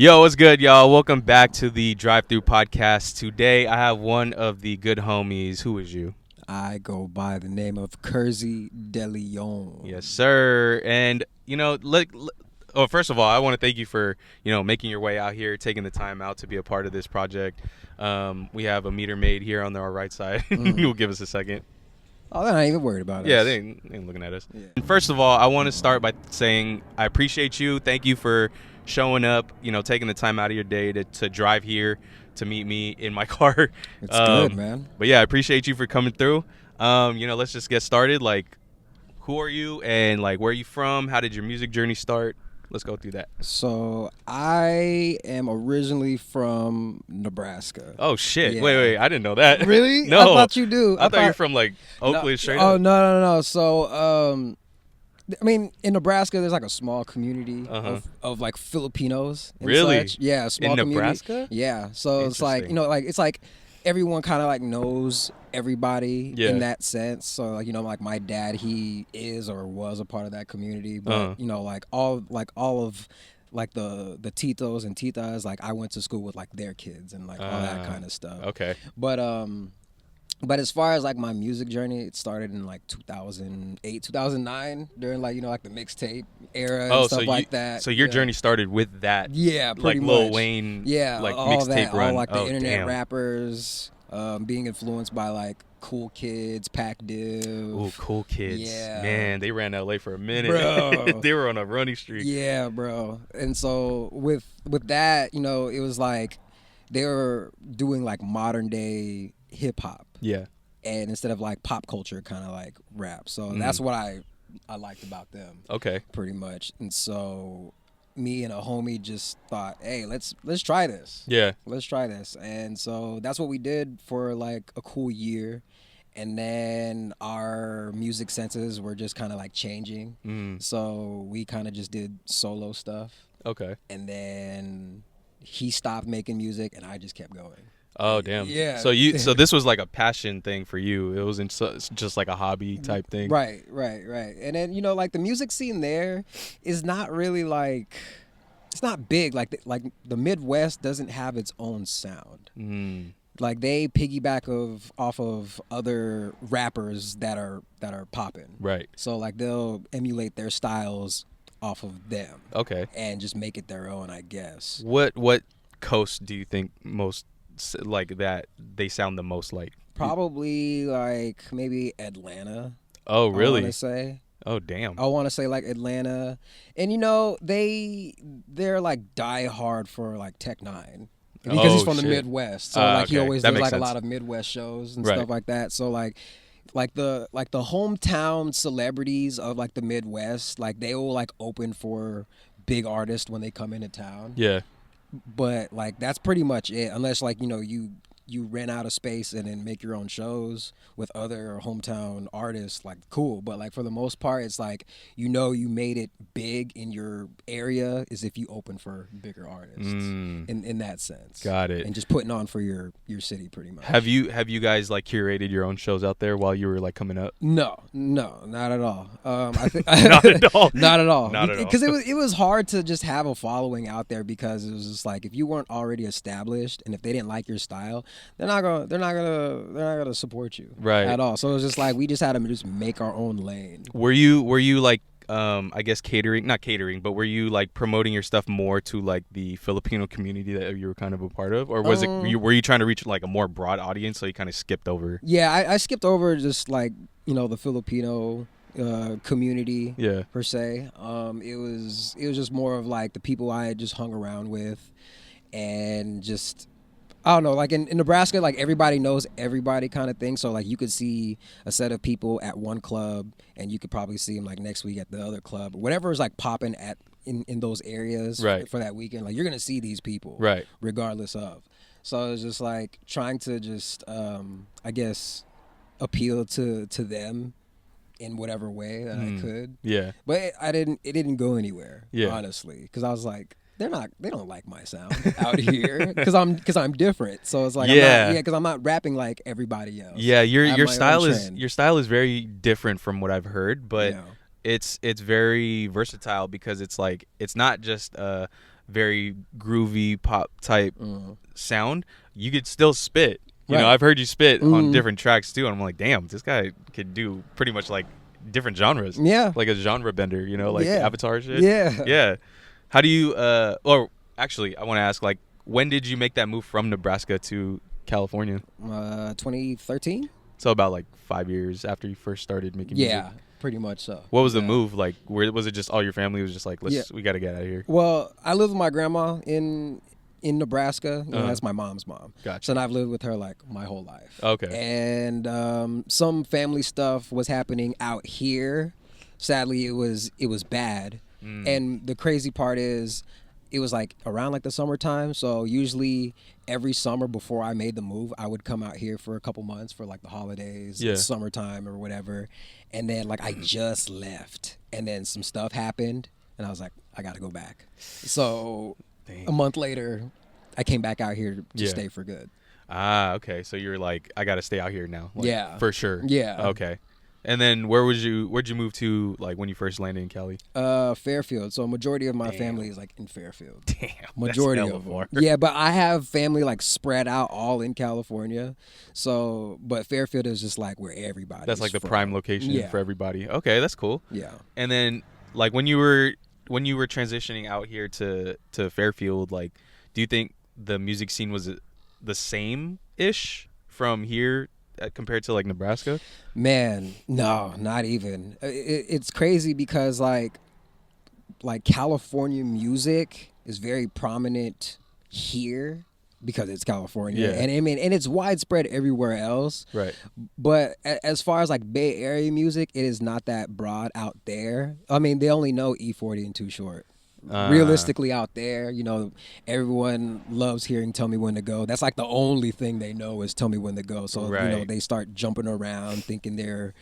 Yo, what's good, y'all? Welcome back to the Drive-Thru Podcast. Today, I have one of the good homies. Who is you? I go by the name of Kerzy De Leon. Yes, sir. And, first of all, I want to thank you for, making your way out here, taking the time out to be a part of this project. We have a meter maid here on our right side. You'll give us a second. Oh, they're not even worried about us. Yeah, they ain't looking at us. Yeah. And first of all, I want to start by saying I appreciate you. Thank you for showing up, taking the time out of your day to drive here to meet me in my car. It's good, man. But yeah, I appreciate you for coming through. Let's just get started. Like, who are you and like where are you from? How did your music journey start? Let's go through that. So I am originally from Nebraska. Oh shit! Yeah. Wait! I didn't know that. Really? No. I thought you do. I thought you were from like Oakland, straight Oh up. no. So I mean, in Nebraska, there's like a small community of like Filipinos. And Really? such. Yeah, a small In community. Nebraska? Yeah. So it's like it's like everyone kind of like knows everybody in that sense. So like my dad, he is or was a part of that community, but all of like the titos and titas, like I went to school with like their kids and like all that kind of stuff. Okay. But as far as like my music journey, it started in like 2008, 2009 during like the mixtape era and stuff like that. So your journey started with that. Yeah, pretty like much. Lil Wayne. Yeah, like all mixtape that, run. all like the internet damn. rappers, being influenced by like Cool Kids, Pac Div. Ooh, Cool Kids. Yeah. Man, they ran LA for a minute. Bro. They were on a running streak. Yeah, bro. And so with that, it was like they were doing like modern day hip hop. Yeah. And instead of like pop culture kind of like rap. So that's what I liked about them. Okay. Pretty much. And so me and a homie just thought, hey, let's try this. Yeah. Let's try this. And so that's what we did for like a cool year. And then our music senses were just kind of like changing. So we kind of just did solo stuff. Okay. And then he stopped making music and I just kept going. Oh damn. Yeah. So this was like a passion thing for you. It wasn't just like a hobby type thing. Right. And then like the music scene there is not really like, it's not big. Like the Midwest doesn't have its own sound. Like they piggyback off of other rappers that are popping. Right. So like they'll emulate their styles off of them. Okay. And just make it their own, I guess. What coast do you think most like that they sound the most like? Probably like maybe Atlanta. Oh really? I want to say. Oh damn. I want to say like Atlanta, and they're like die hard for like Tech Nine because he's from the Midwest, so like he always does like a lot of Midwest shows and stuff like that. So like the hometown celebrities of like the Midwest, like they will like open for big artists when they come into town. Yeah. But like that's pretty much it, unless like you rent out a space and then make your own shows with other hometown artists, like cool. But like for the most part, it's like you made it big in your area is if you open for bigger artists in that sense. Got it. And just putting on for your city pretty much. Have you guys like curated your own shows out there while you were like coming up? No, not at all. I think Not at all. Not at all. Not at all. Because it was hard to just have a following out there because it was just like if you weren't already established and if they didn't like your style, they're not gonna support you at all. So it was just like we just had to just make our own lane. Were you like I guess not catering, but were you like promoting your stuff more to like the Filipino community that you were kind of a part of, or was were you trying to reach like a more broad audience so you kind of skipped over? Yeah, I skipped over just like the Filipino community per se. It was just more of like the people I had just hung around with and just. I don't know, like in Nebraska, like everybody knows everybody kind of thing. So like you could see a set of people at one club and you could probably see them like next week at the other club. Whatever is like popping in those areas for that weekend, like you're going to see these people regardless of. So it's just like trying to just, I guess, appeal to them in whatever way that I could. Yeah. But it didn't go anywhere, honestly, because I was like, they don't like my sound out here because I'm different. So it's like because I'm not rapping like everybody else. Yeah, your style is very different from what I've heard, but it's very versatile because it's like it's not just a very groovy pop type sound, you could still spit. You know, I've heard you spit on different tracks too, and I'm like, damn, this guy could do pretty much like different genres. Yeah. Like a genre bender, you know, like Avatar shit. Yeah. Yeah. How do you or actually I want to ask, like, when did you make that move from Nebraska to California? 2013. So about like 5 years after you first started making music. Yeah, pretty much so. What was the move? Like, where was it? Just all your family was just like, we got to get out of here. Well, I lived with my grandma in Nebraska. You know, that's my mom's mom. Gotcha. So I've lived with her like my whole life. Okay. And some family stuff was happening out here. Sadly, it was bad. And the crazy part is, it was like around like the summertime. So usually every summer before I made the move, I would come out here for a couple months for like the holidays, summertime or whatever. And then like I just left, and then some stuff happened, and I was like, I got to go back. So a month later, I came back out here to stay for good. Ah, okay. So you're like, I got to stay out here now. Like, for sure. Yeah. Okay. And then where'd you move to, like, when you first landed in Cali? Fairfield. So a majority of my family is like in Fairfield. Damn. Majority of them. Yeah, but I have family like spread out all in California. So, but Fairfield is just like where everybody. That's like the prime location for everybody. Okay, that's cool. Yeah. And then, like, when you were transitioning out here to Fairfield, like, do you think the music scene was the same-ish from here compared to like Nebraska? Man, no, not even. It's crazy because like California music is very prominent here because it's California, and I mean, and it's widespread everywhere else. Right. But as far as like Bay Area music, it is not that broad out there. I mean, they only know E40 and Too Short. Realistically out there, you know, everyone loves hearing Tell Me When to Go. That's like the only thing they know is Tell Me When to Go. So, you know, they start jumping around thinking they're,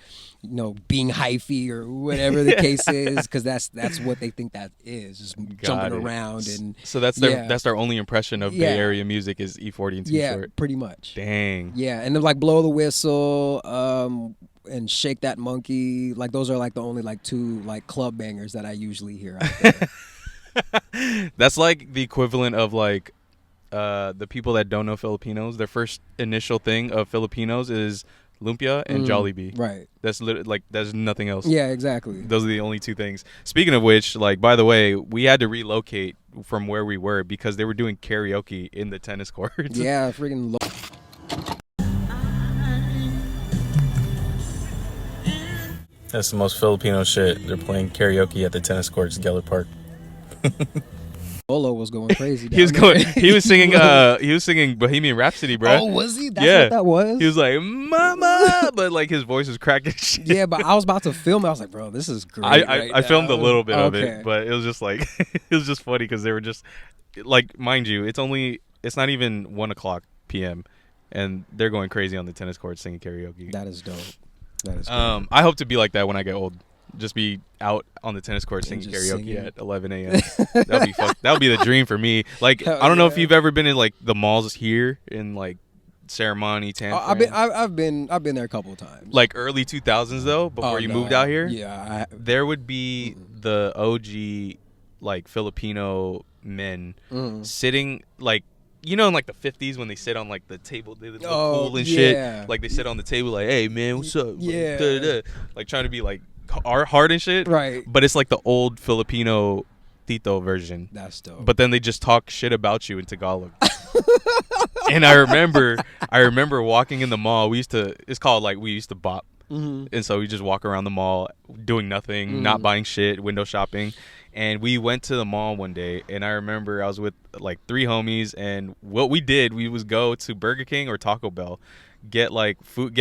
you know, being hyphy or whatever the case is, because that's what they think that is, just jumping around. And so that's their only impression of Bay Area music is E40 and Too Short. Yeah, pretty much. Dang. Yeah, and then like Blow the Whistle, and Shake That Monkey, like those are like the only like two like club bangers that I usually hear out there. That's like the equivalent of like the people that don't know Filipinos. Their first initial thing of Filipinos is lumpia and Jollibee. Right. That's like there's nothing else. Yeah, exactly. Those are the only two things. Speaking of which, like, by the way, we had to relocate from where we were because they were doing karaoke in the tennis courts. Yeah, freaking. That's the most Filipino shit. They're playing karaoke at the tennis courts in Geller Park. Lolo was going crazy. He was singing Bohemian Rhapsody, bro. Oh, was he? That's what that was? He was like, "Mama," but like his voice was cracking shit. Yeah, but I was about to film it. I was like, bro, this is great. I filmed a little bit of it, but it was just like it was just funny because they were just like, mind you, it's not even 1:00 p.m. and they're going crazy on the tennis court singing karaoke. That is dope. That is cool. I hope to be like that when I get old. Just be out on the tennis court singing karaoke at 11 a.m. That would be the dream for me. Like, I don't know if you've ever been in like the malls here in like Ceremony, Tanforan. I've been there a couple of times. Like early 2000s though, before you moved out here. Yeah, there would be the OG like Filipino men sitting like, you know, in like the 50s when they sit on like the table, they look cool and shit. Like they sit on the table like, "Hey man, what's up?" Yeah. Like trying to be like hard and shit. Right. But it's like the old Filipino Tito version. That's dope. But then they just talk shit about you in Tagalog. And I remember walking in the mall. We used to bop. And so we just walk around the mall doing nothing, not buying shit, window shopping. And we went to the mall one day, and I remember I was with like 3 homies, and what we did, we was go to Burger King or Taco Bell, get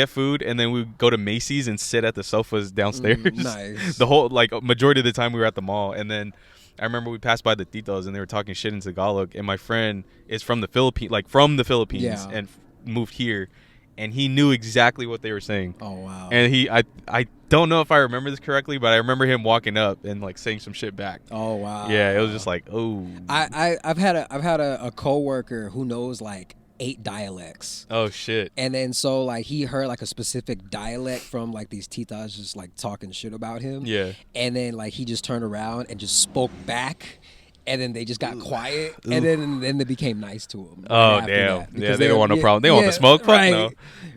food, and then we would go to Macy's and sit at the sofas downstairs. Nice. The whole like majority of the time we were at the mall, and then I remember we passed by the Titos and they were talking shit in Tagalog, and my friend is from the Philippines, and moved here. And he knew exactly what they were saying. Oh wow! And I don't know if I remember this correctly, but I remember him walking up and like saying some shit back. Oh wow! Yeah, it was just like, oh. I've had a coworker who knows like 8 dialects. Oh shit! And then so like he heard like a specific dialect from like these titas just like talking shit about him. Yeah. And then like he just turned around and just spoke back. and then they just got quiet, and then they became nice to him. Oh damn! Yeah, they don't want no problem. They want the smoke. Fuck no.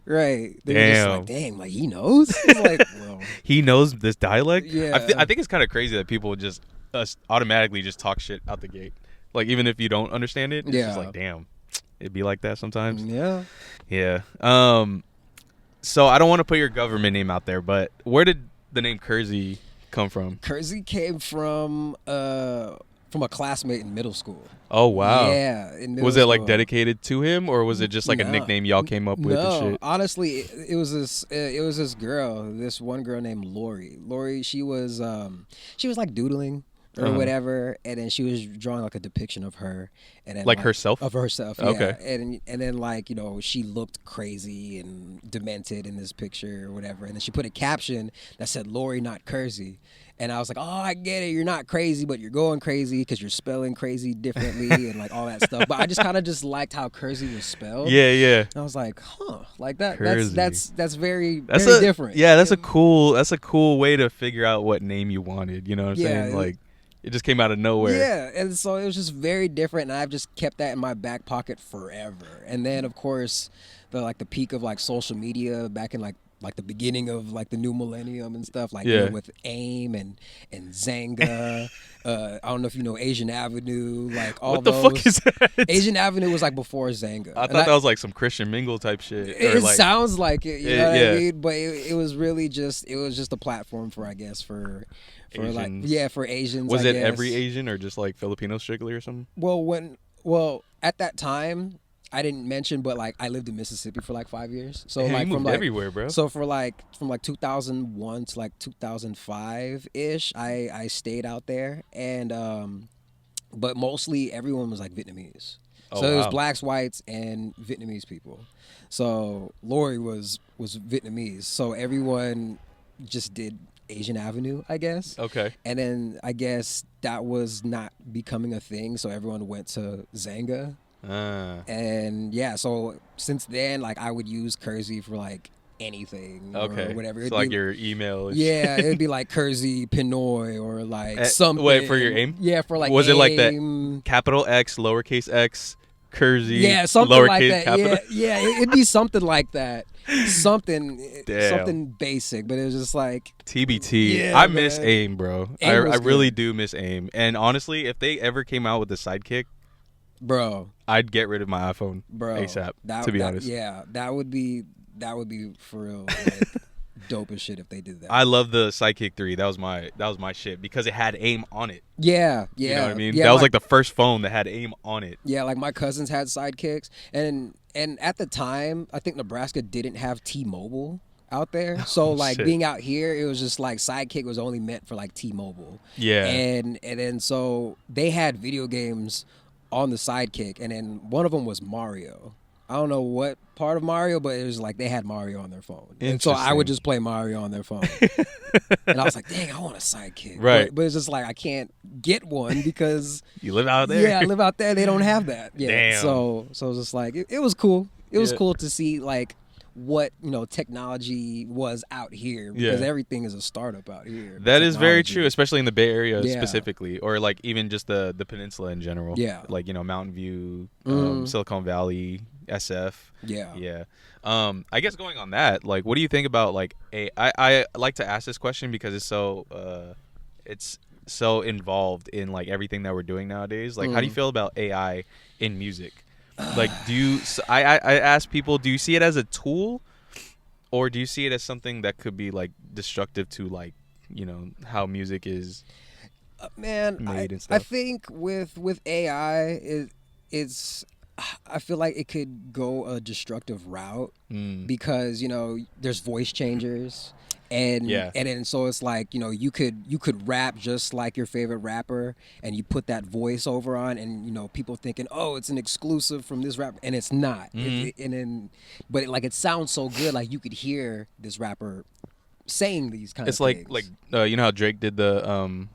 Right. They were just like, dang, like he knows. Like, well, he knows this dialect. Yeah. I think it's kind of crazy that people just automatically just talk shit out the gate. Like even if you don't understand it, it's just like, damn, it'd be like that sometimes. Yeah. Yeah. So I don't want to put your government name out there, but where did the name Kerzy come from? Kerzy came from a classmate in middle school. Oh wow! Yeah, was it like dedicated to him, or was it just like a nickname y'all came up with? No, and shit? Honestly, it was this girl, this one girl named Lori. Lori, she was like doodling or whatever, and then she was drawing like a depiction of her, and then like herself, yeah. Okay, and then like she looked crazy and demented in this picture or whatever, and then she put a caption that said Lori, not Kerzy. And I was like, oh, I get it. You're not crazy, but you're going crazy because you're spelling crazy differently and like all that stuff. But I just kind of just liked how Kerzy was spelled. Yeah, yeah. And I was like, huh, like that. Kerzy. That's very different. Yeah, that's a cool way to figure out what name you wanted. You know what I'm saying? Like it just came out of nowhere. Yeah, and so it was just very different, and I've just kept that in my back pocket forever. And then of course, the peak of like social media back in like the beginning of like the new millennium and stuff, like with AIM and Zanga. I don't know if you know Asian Avenue, like all those. What the fuck is that? Asian Avenue was like before Zanga. I thought that was like some Christian Mingle type shit. It sounds like it, you know what I mean? But it was really just a platform for, I guess, for Asians. like for Asians. Was it every Asian or just like Filipinos strictly or something? Well, at that time, I didn't mention, but like I lived in Mississippi for like 5 years. So like from like everywhere, bro. So from like 2001 to like 2005 ish, I stayed out there, and but mostly everyone was like Vietnamese. So it was blacks, whites, and Vietnamese people. So Lori was Vietnamese. So everyone just did Asian Avenue, I guess. Okay. And then I guess that was not becoming a thing, so everyone went to Zanga. And yeah, so since then, like I would use Kerzy for like anything or whatever. So like your email. Yeah, it'd be like Kerzy Pinoy or like something. Wait, for your AIM? Yeah, for like was AIM. it like that capital X, lowercase x, Kerzy? Yeah, something lowercase like that. Capital? Yeah, it'd be something like that. Something basic, but it was just like TBT. Yeah, I miss AIM, bro. I was really do miss AIM. And honestly, if they ever came out with a sidekick, bro, I'd get rid of my iPhone ASAP. To be honest, yeah, that would be for real. Like, dope as shit if they did that. I love the Sidekick 3. That was my shit because it had AIM on it. Yeah. You know what I mean? Yeah, that was like the first phone that had AIM on it. Yeah, like my cousins had Sidekicks, and at the time, I think Nebraska didn't have T-Mobile out there. So like being out here, it was just like Sidekick was only meant for like T-Mobile. Yeah. And then so they had video games on the Sidekick, and then one of them was Mario. I don't know what part of Mario, but it was like they had Mario on their phone. And so I would just play Mario on their phone. And I was like, dang, I want a Sidekick. Right. But it's just like I can't get one because you live out there. Yeah, I live out there. They don't have that. Yeah. Damn. So it was just like it was cool. It was cool to see like what technology was out here because everything is a startup out here. That is very true, especially in the Bay Area specifically, or like even just the peninsula in general. Yeah, like Mountain View, Silicon Valley, SF. Yeah. I guess going on that, like, what do you think about like I like to ask this question because it's so involved in like everything that we're doing nowadays. Like, how do you feel about AI in music? Like, I ask people, do you see it as a tool, or do you see it as something that could be like destructive to like how music is made and stuff? I think with AI, it's I feel like it could go a destructive route because there's voice changers. And then so it's like you could rap just like your favorite rapper, and you put that voice over on, and people thinking, oh, it's an exclusive from this rapper, and it's not. But it sounds so good, like you could hear this rapper saying these kind of things. It's like you know how Drake did the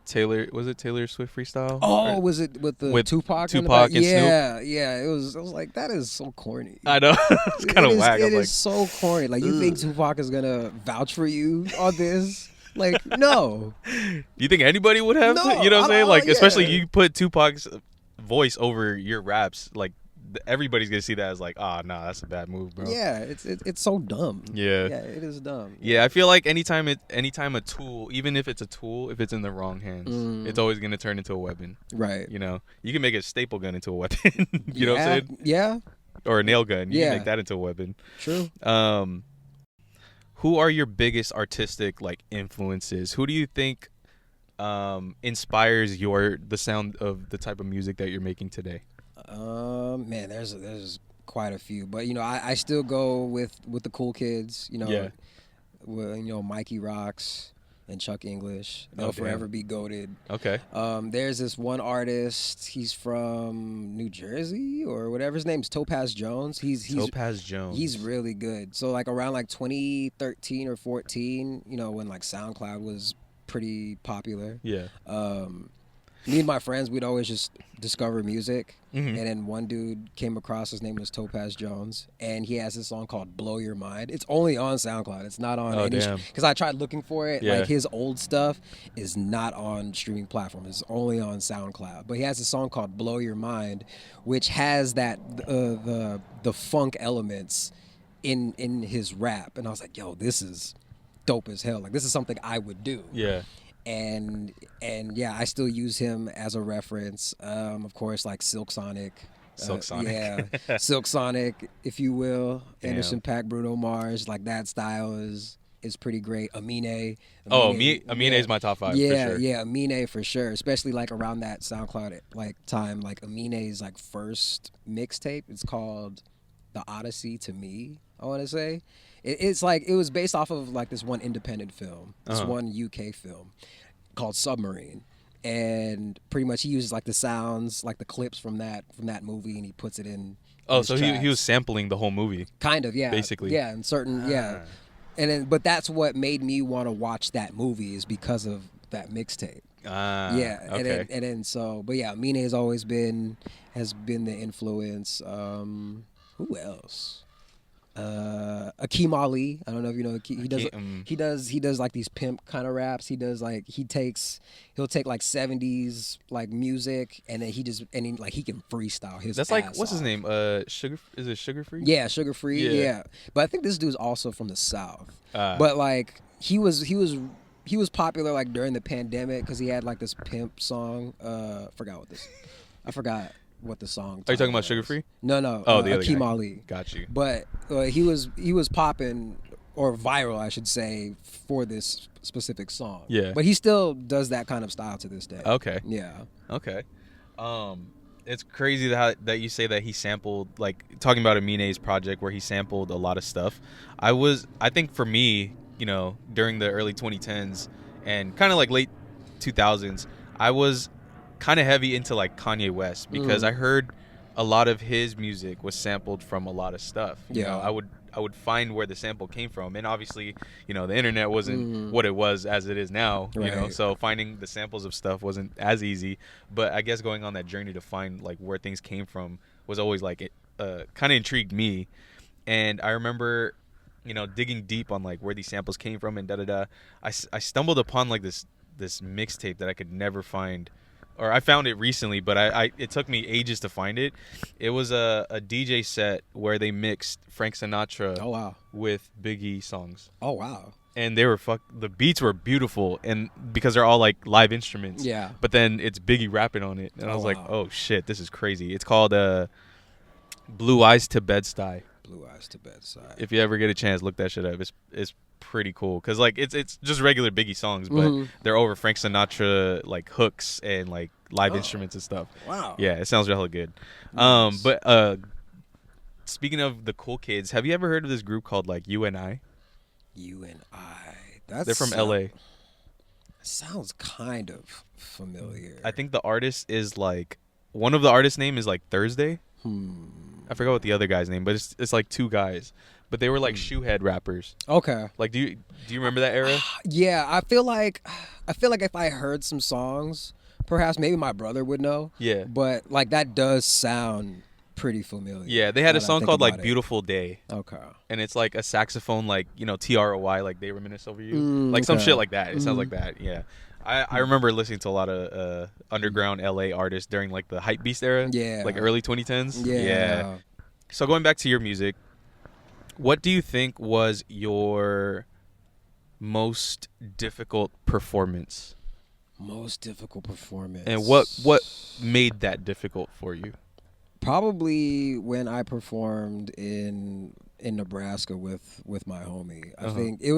Taylor Swift freestyle? Oh, was it with Tupac and Snoop? Yeah. It was like, that is so corny. I know. It's kind of whack. It is so corny. Like, you think Tupac is gonna vouch for you on this? Like, no. You think anybody would have? No, You know what I'm saying? Like, yeah. especially you put Tupac's voice over your raps, like everybody's gonna see that as like, ah, nah, that's a bad move, bro. Yeah, it's so dumb. Yeah, it is dumb. Yeah, I feel like anytime a tool, even if it's a tool, if it's in the wrong hands, it's always gonna turn into a weapon. Right. You know, you can make a staple gun into a weapon. You know what I'm saying? Yeah. Or a nail gun. You can make that into a weapon. True. Who are your biggest artistic like influences? Who do you think inspires the sound of the type of music that you're making today? Man, there's quite a few, but I still go with the cool kids. Mikey Rocks and Chuck English. They'll forever be goated. Okay. There's this one artist. He's from New Jersey or whatever. His name's Topaz Jones. He's Topaz Jones. He's really good. So like around like 2013 or 14, when like SoundCloud was pretty popular. Yeah. Me and my friends, we'd always just discover music. And then one dude came across, his name was Topaz Jones, and he has this song called Blow Your Mind. It's only on SoundCloud. It's not on any, because I tried looking for it. Like his old stuff is not on streaming platforms. It's only on SoundCloud. But he has a song called Blow Your Mind, which has that the funk elements in his rap. And I was like, yo, this is dope as hell. Like, this is something I would do. Yeah. And yeah, I still use him as a reference. Of course, like Silk Sonic. Silk Sonic. Yeah, Silk Sonic, if you will. Damn. Anderson .Paak, Bruno Mars, like that style is pretty great. Amine. Amine is my top 5. Yeah, for sure. Yeah, Amine for sure. Especially like around that SoundCloud like time. Like Amine's like first mixtape. It's called The Odyssey to Me, I want to say. It's like, it was based off of like this one independent film, this one UK film called Submarine, and pretty much he uses like the sounds, like the clips from that movie, and he puts it in. Oh, so he was sampling the whole movie. Kind of, yeah. Basically, yeah, and certain, yeah, and then but that's what made me want to watch that movie, is because of that mixtape. Yeah, okay. and then so, but yeah, Amine has been the influence. Who else? Akeem Ali. I don't know if you know. He does like these pimp kind of raps. He does like he'll take like 70s like music, and then he can freestyle his. That's like, what's his name? Sugar, is it Sugar Free? Yeah, Sugar Free. Yeah. But I think this dude's also from the South. But like he was popular like during the pandemic because he had like this pimp song. I forgot what the song. Are you talking about Sugar Free? No. Oh, the other Akeem guy. Ali. Got you. But he was popping, or viral, I should say, for this specific song. Yeah. But he still does that kind of style to this day. Okay. Yeah. Okay. It's crazy that you say that he sampled, like talking about Amine's project where he sampled a lot of stuff. I think for me, during the early 2010s and kind of like late 2000s, I was kind of heavy into like Kanye West, because I heard a lot of his music was sampled from a lot of stuff. You know, I would find where the sample came from, and obviously, the internet wasn't what it was as it is now. Right. So finding the samples of stuff wasn't as easy. But I guess going on that journey to find like where things came from was always like kind of intrigued me. And I remember, digging deep on like where these samples came from and I stumbled upon like this mixtape that I could never find. Or I found it recently, but it took me ages to find it. It was a DJ set where they mixed Frank Sinatra with Biggie songs. Oh, wow. And they were the beats were beautiful, and because they're all like live instruments. Yeah. But then it's Biggie rapping on it, and I was like, oh shit, this is crazy. It's called Blue Eyes to Bed-Stuy. Blue Eyes to Bed-Stuy. If you ever get a chance, look that shit up. It's pretty cool, because like it's just regular Biggie songs, but they're over Frank Sinatra like hooks and like live instruments and stuff. Wow. Yeah, it sounds really good. Nice. But speaking of the cool kids, have you ever heard of this group called like UNI? UNI. They're from LA. Sounds kind of familiar. I think the artist is like, one of the artists' name is like Thursday. I forgot what the other guy's name, but it's like two guys. But they were like shoehead rappers. Okay. Like, do you remember that era? Yeah, I feel like if I heard some songs, perhaps maybe my brother would know. Yeah. But like that does sound pretty familiar. Yeah, they had a song called like "Beautiful Day." Okay. And it's like a saxophone, like, you know, THRU, like They Reminisce Over You, like some shit like that. It sounds like that. Yeah, I remember listening to a lot of underground LA artists during like the hypebeast era. Yeah, like early 2010s. Yeah. So going back to your music, what do you think was your most difficult performance? Most difficult performance. And what made that difficult for you? Probably when I performed in Nebraska with my homie. I think it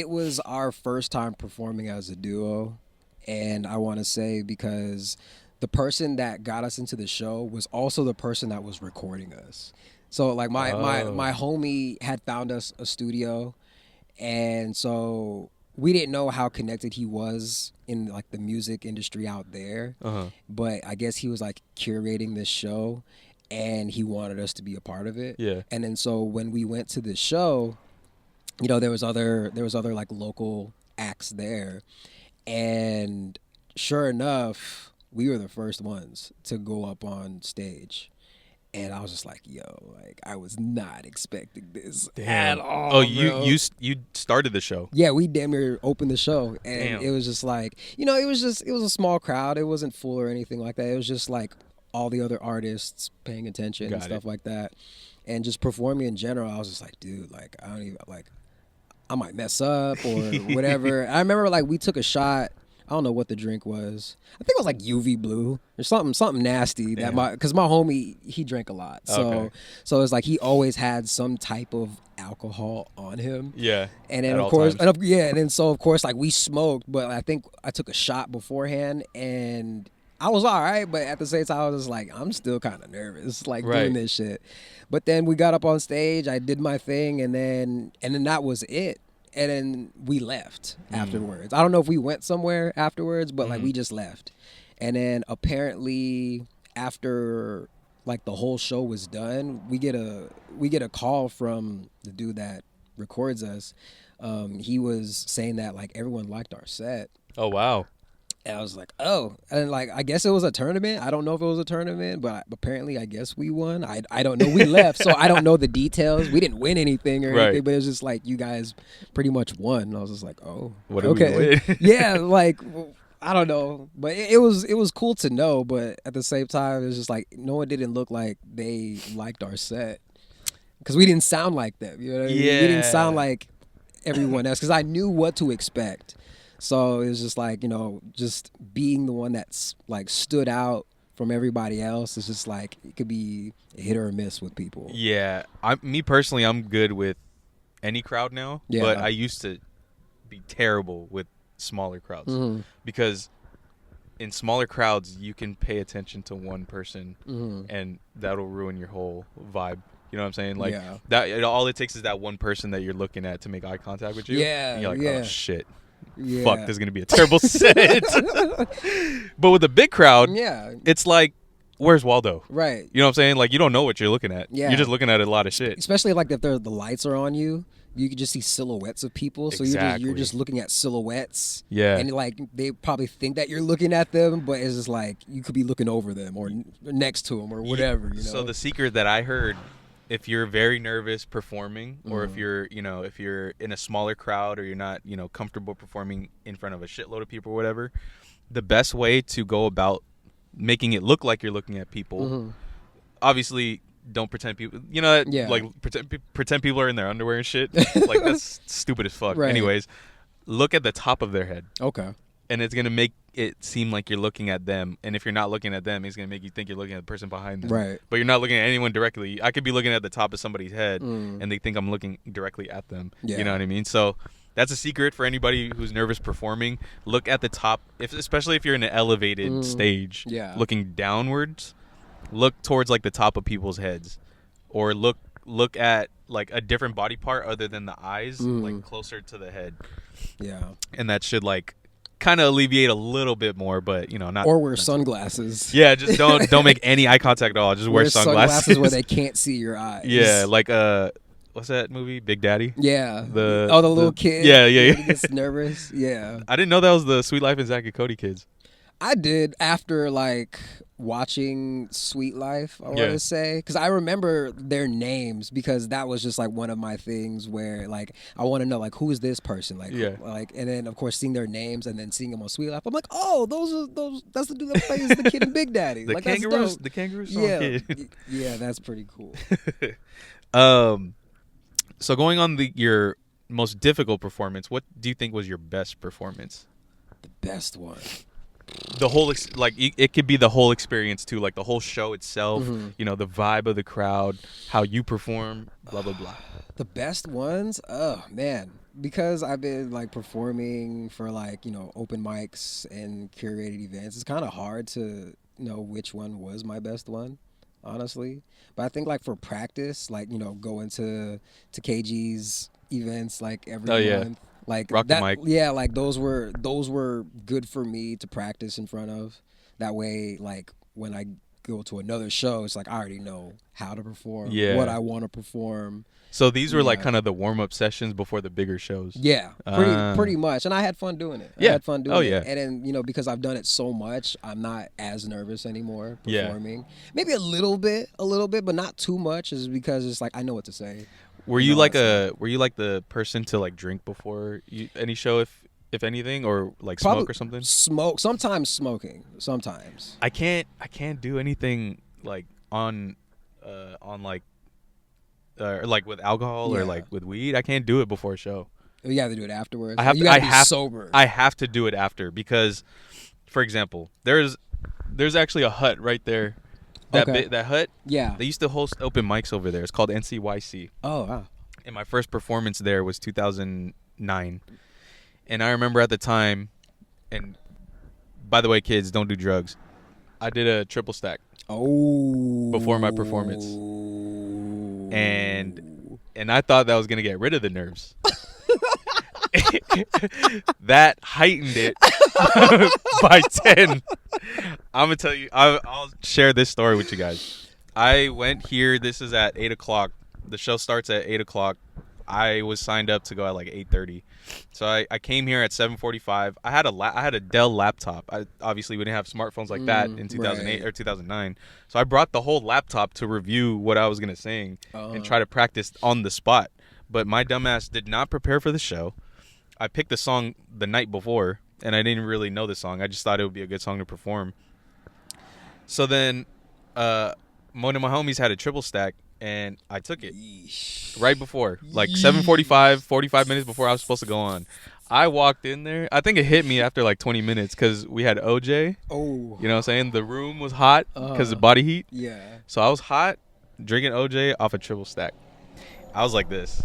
was our first time performing as a duo, and I want to say because the person that got us into the show was also the person that was recording us. So like my homie had found us a studio, and so we didn't know how connected he was in like the music industry out there. But I guess he was like curating this show and he wanted us to be a part of it. Yeah. And then so when we went to the show, you know, there was other like local acts there. And sure enough, we were the first ones to go up on stage. And I was just like, yo, like I was not expecting this at all. Oh, you started the show? Yeah, we damn near opened the show, and it was just like, you know, it was a small crowd. It wasn't full or anything like that. It was just like all the other artists paying attention and stuff like that, and just performing in general. I was just like, dude, like I don't even like, I might mess up or whatever. I remember like we took a shot. I don't know what the drink was. I think it was like UV blue or something nasty. That because my homie, he drank a lot, so it's like he always had some type of alcohol on him. Yeah, and then of course, and then so of course like we smoked, but I think I took a shot beforehand and I was all right, but at the same time I was just like I'm still kind of nervous, like doing this shit. But then we got up on stage, I did my thing, and then that was it. And then we left afterwards. I don't know if we went somewhere afterwards, but like we just left. And then apparently after like the whole show was done, we get a call from the dude that records us. He was saying that like everyone liked our set. Oh wow. And I was like, oh, and like I guess it was a tournament. I don't know if it was a tournament, but apparently I guess we won. I don't know. We left, so I don't know the details. We didn't win anything or anything, but it was just like you guys pretty much won. And I was just like, oh, what did we win? Yeah, like I don't know, but it was cool to know. But at the same time, it was just like no one didn't look like they liked our set because we didn't sound like them. You know what I mean? We didn't sound like everyone else because I knew what to expect. So it was just like, you know, just being the one that's like stood out from everybody else is just like it could be a hit or a miss with people. Yeah, me personally, I'm good with any crowd now, but I used to be terrible with smaller crowds because in smaller crowds you can pay attention to one person and that'll ruin your whole vibe. You know what I'm saying? Like that. All it takes is that one person that you're looking at to make eye contact with you. Yeah, and you're like, oh shit. Yeah. Fuck, this is gonna be a terrible set. But with a big crowd, it's like, where's Waldo? Right. You know what I'm saying? Like you don't know what you're looking at. Yeah. You're just looking at a lot of shit. Especially like if the lights are on you, you can just see silhouettes of people. So you're just looking at silhouettes. Yeah. And like they probably think that you're looking at them, but it's just like you could be looking over them or next to them or whatever. You know. So the secret that I heard, if you're very nervous performing or if you're in a smaller crowd or you're not, you know, comfortable performing in front of a shitload of people or whatever, the best way to go about making it look like you're looking at people, obviously don't pretend people, you know, like pretend people are in their underwear and shit. Like that's stupid as fuck. Right. Anyways, look at the top of their head. Okay. And it's going to make it seem like you're looking at them. And if you're not looking at them, it's going to make you think you're looking at the person behind them. Right. But you're not looking at anyone directly. I could be looking at the top of somebody's head and they think I'm looking directly at them. Yeah. You know what I mean? So that's a secret for anybody who's nervous performing. Look at the top, especially if you're in an elevated stage, looking downwards. Look towards like the top of people's heads. Or look at like a different body part other than the eyes, like closer to the head. Yeah. And that should like kind of alleviate a little bit more, but you know, not. Or wear sunglasses. Yeah, just don't make any eye contact at all. Just wear sunglasses where they can't see your eyes. Yeah, like what's that movie? Big Daddy. Yeah. The little kid. Yeah. He gets nervous. Yeah. I didn't know that was the Sweet Life and Zack and Cody kids. I did after like watching Sweet Life, I want to say, because I remember their names, because that was just like one of my things where like I want to know like who is this person, like and then of course seeing their names and then seeing them on Sweet Life, I'm like, oh, those that's the dude that plays the kid in Big Daddy, the like kangaroos, the kangaroo song kid. Yeah, that's pretty cool. So going on your most difficult performance, what do you think was your best performance? The best one. The whole it could be the whole experience too, like the whole show itself, you know, the vibe of the crowd, how you perform, blah blah blah. The best ones, oh man, because I've been like performing for like, you know, open mics and curated events, it's kind of hard to know which one was my best one, honestly. But I think like for practice, like, you know, going to KG's events like every month. Like Rock that, the mic. Yeah, like those were good for me to practice in front of. That way, like when I go to another show, it's like I already know how to perform, what I want to perform. So these were like kind of the warm up sessions before the bigger shows. Yeah, pretty much, and I had fun doing it. I had fun doing it. And then, you know, because I've done it so much, I'm not as nervous anymore performing. Maybe a little bit, but not too much, is because it's like I know what to say. Were you like the person to like drink before any show, if anything, or like Probably smoke or something? Smoke, sometimes smoking, sometimes. I can't do anything like on like with alcohol or like with weed. I can't do it before a show. You have to do it afterwards. I have to be sober. I have to do it after, because, for example, there's actually a hut right there. That hut, they used to host open mics over there. It's called NCYC. Oh, wow. And my first performance there was 2009. And I remember at the time, and by the way, kids, don't do drugs, I did a triple stack before my performance. And I thought that was going to get rid of the nerves. That heightened it by 10. I'm gonna tell you, I'll share this story with you guys. I went here, this is at 8 o'clock. The show starts at 8 o'clock. I was signed up to go at like 8:30. So I came here at 7:45. I had a Dell laptop. Obviously we didn't have smartphones like that in 2008 or 2009. So I brought the whole laptop to review what I was gonna sing and try to practice on the spot. But my dumbass did not prepare for the show. I picked the song the night before, and I didn't really know the song. I just thought it would be a good song to perform. So then one of my homies had a triple stack, and I took it right before, like 7:45, 45 minutes before I was supposed to go on. I walked in there. I think it hit me after like 20 minutes because we had OJ. Oh. You know what I'm saying? The room was hot because of body heat. Yeah. So I was hot, drinking OJ off a triple stack. I was like this.